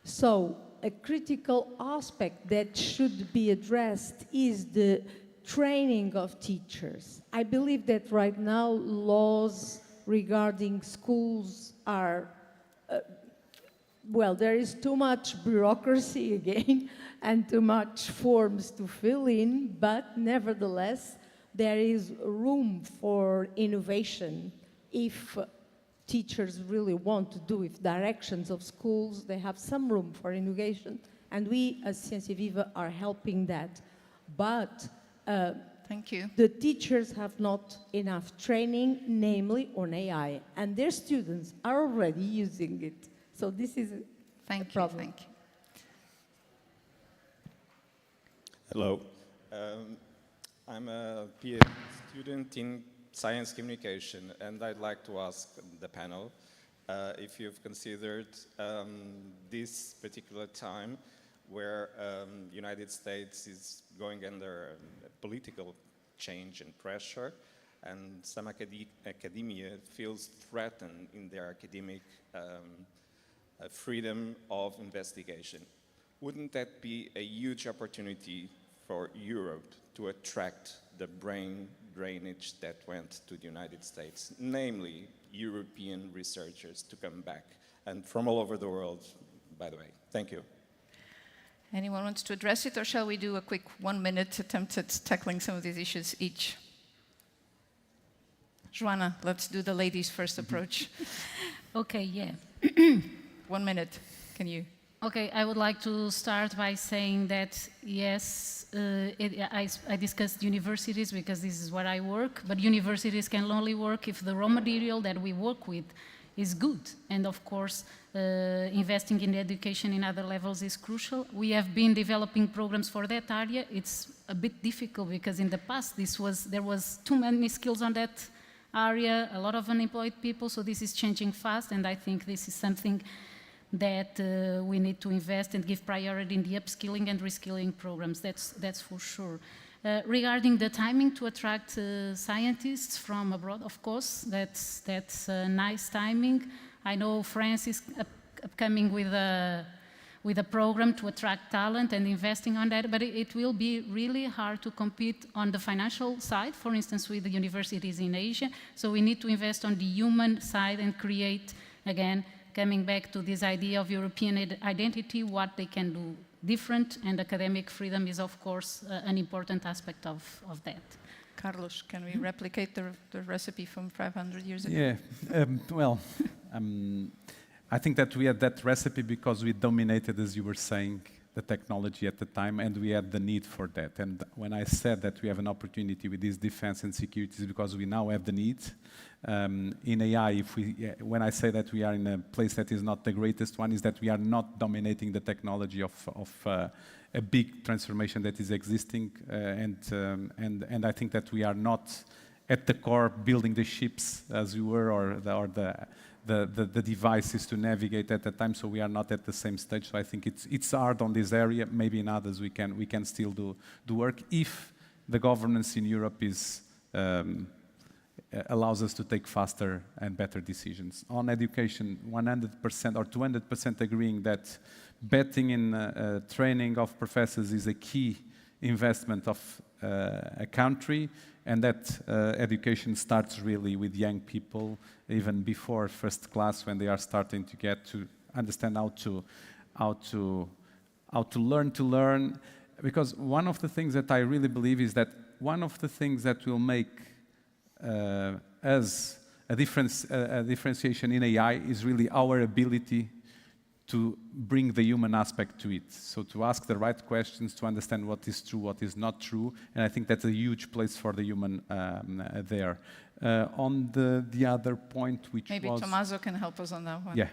So a critical aspect that should be addressed is the training of teachers. I believe that right now laws regarding schools are well, there is too much bureaucracy again and too much forms to fill in, but nevertheless, there is room for innovation if teachers really want to do, if directions of schools, they have some room for innovation, and we as Ciência Viva are helping that. But Thank you. the teachers have not enough training, namely on AI, and their students are already using it. So this is a problem. Thank you. Hello. I'm a PhD student in science communication, and I'd like to ask the panel if you've considered this particular time where United States is going under political change and pressure, and some academia feels threatened in their academic freedom of investigation. Wouldn't that be a huge opportunity for Europe to attract the brain drainage that went to the United States, namely European researchers to come back, and from all over the world, by the way? Thank you. Anyone wants to address it, or shall we do a quick 1-minute attempt at tackling some of these issues each? Joanna, let's do the ladies first approach. Okay, yeah. 1 minute, can you? Okay, I would like to start by saying that, yes, I discussed universities because this is where I work, but universities can only work if the raw material that we work with is good. And of course, investing in education in other levels is crucial. We have been developing programs for that area. It's a bit difficult because in the past there was too many skills on that area, a lot of unemployed people, so this is changing fast, and I think this is something that we need to invest and give priority in the upskilling and reskilling programs, that's for sure. Regarding the timing to attract scientists from abroad, of course, that's a nice timing. I know France is upcoming with a program to attract talent and investing on that, but it will be really hard to compete on the financial side, for instance, with the universities in Asia. So we need to invest on the human side and create, again, coming back to this idea of European identity, what they can do different, and academic freedom is, of course, an important aspect of that. Carlos, can we replicate the recipe from 500 years ago? Yeah, I think that we had that recipe because we dominated, as you were saying, the technology at the time, and we had the need for that. And when I said that we have an opportunity with this defense and security, it's because we now have the need. In AI, when I say that we are in a place that is not the greatest one, is that we are not dominating the technology of a big transformation that is existing, and I think that we are not at the core building the ships as we were, or the devices to navigate at the time. So we are not at the same stage. So I think it's hard on this area. Maybe in others we can still do work if the governance in Europe is allows us to take faster and better decisions. On education, 100% or 200% agreeing that betting in training of professors is a key investment of a country, and that education starts really with young people, even before first class, when they are starting to get to understand how to learn. Because one of the things that I really believe is that one of the things that will make us a differentiation in AI is really our ability to bring the human aspect to it. So to ask the right questions, to understand what is true, what is not true, and I think that's a huge place for the human there. On the other point, which maybe was... Tommaso can help us on that one. Yeah.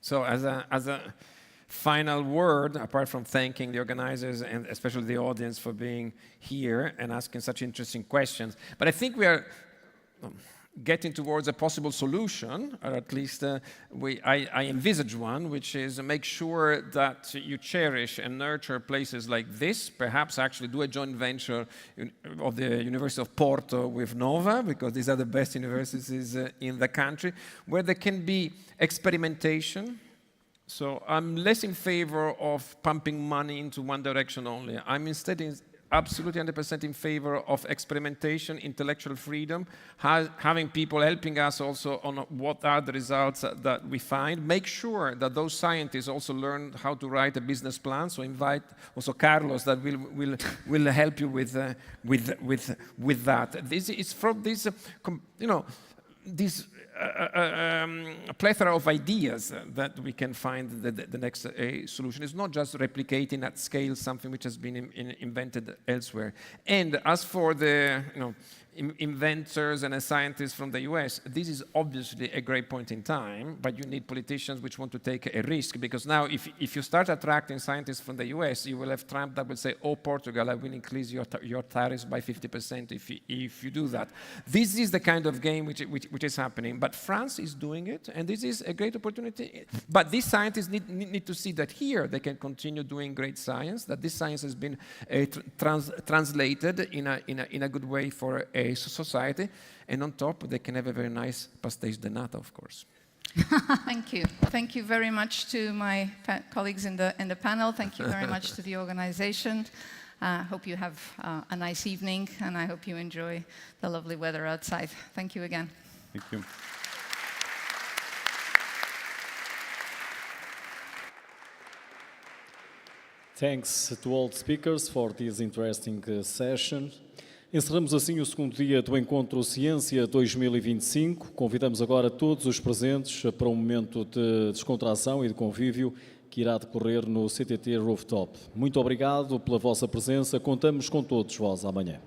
So as a final word, apart from thanking the organizers and especially the audience for being here and asking such interesting questions, but I think we are getting towards a possible solution, or at least I envisage one, which is make sure that you cherish and nurture places like this, perhaps actually do a joint venture of the University of Porto with Nova, because these are the best universities in the country, where there can be experimentation. So I'm less in favor of pumping money into one direction only. I'm instead absolutely 100% in favor of experimentation, intellectual freedom, having people helping us also on what are the results that we find. Make sure that those scientists also learn how to write a business plan. So invite also Carlos that will help you with that. This is from this, this plethora of ideas that we can find the next solution. It's not just replicating at scale something which has been invented elsewhere. And as for the inventors and scientists from the US, this is obviously a great point in time, but you need politicians which want to take a risk, because now if you start attracting scientists from the US, you will have Trump that will say, oh, Portugal, I will increase your tariffs by 50% if you do that. This is the kind of game which is happening, but France is doing it, and this is a great opportunity. But these scientists need to see that here they can continue doing great science, that this science has been translated in a good way for a society, and on top they can have a very nice pastéis de nata, of course. Thank you. Thank you very much to my colleagues in the panel. Thank you very much to the organization. Hope you have a nice evening, and I hope you enjoy the lovely weather outside. Thank you again. Thank you. Thanks to all the speakers for this interesting session. Encerramos assim o segundo dia do Encontro Ciência 2025. Convidamos agora todos os presentes para um momento de descontração e de convívio que irá decorrer no CTT Rooftop. Muito obrigado pela vossa presença. Contamos com todos vós amanhã.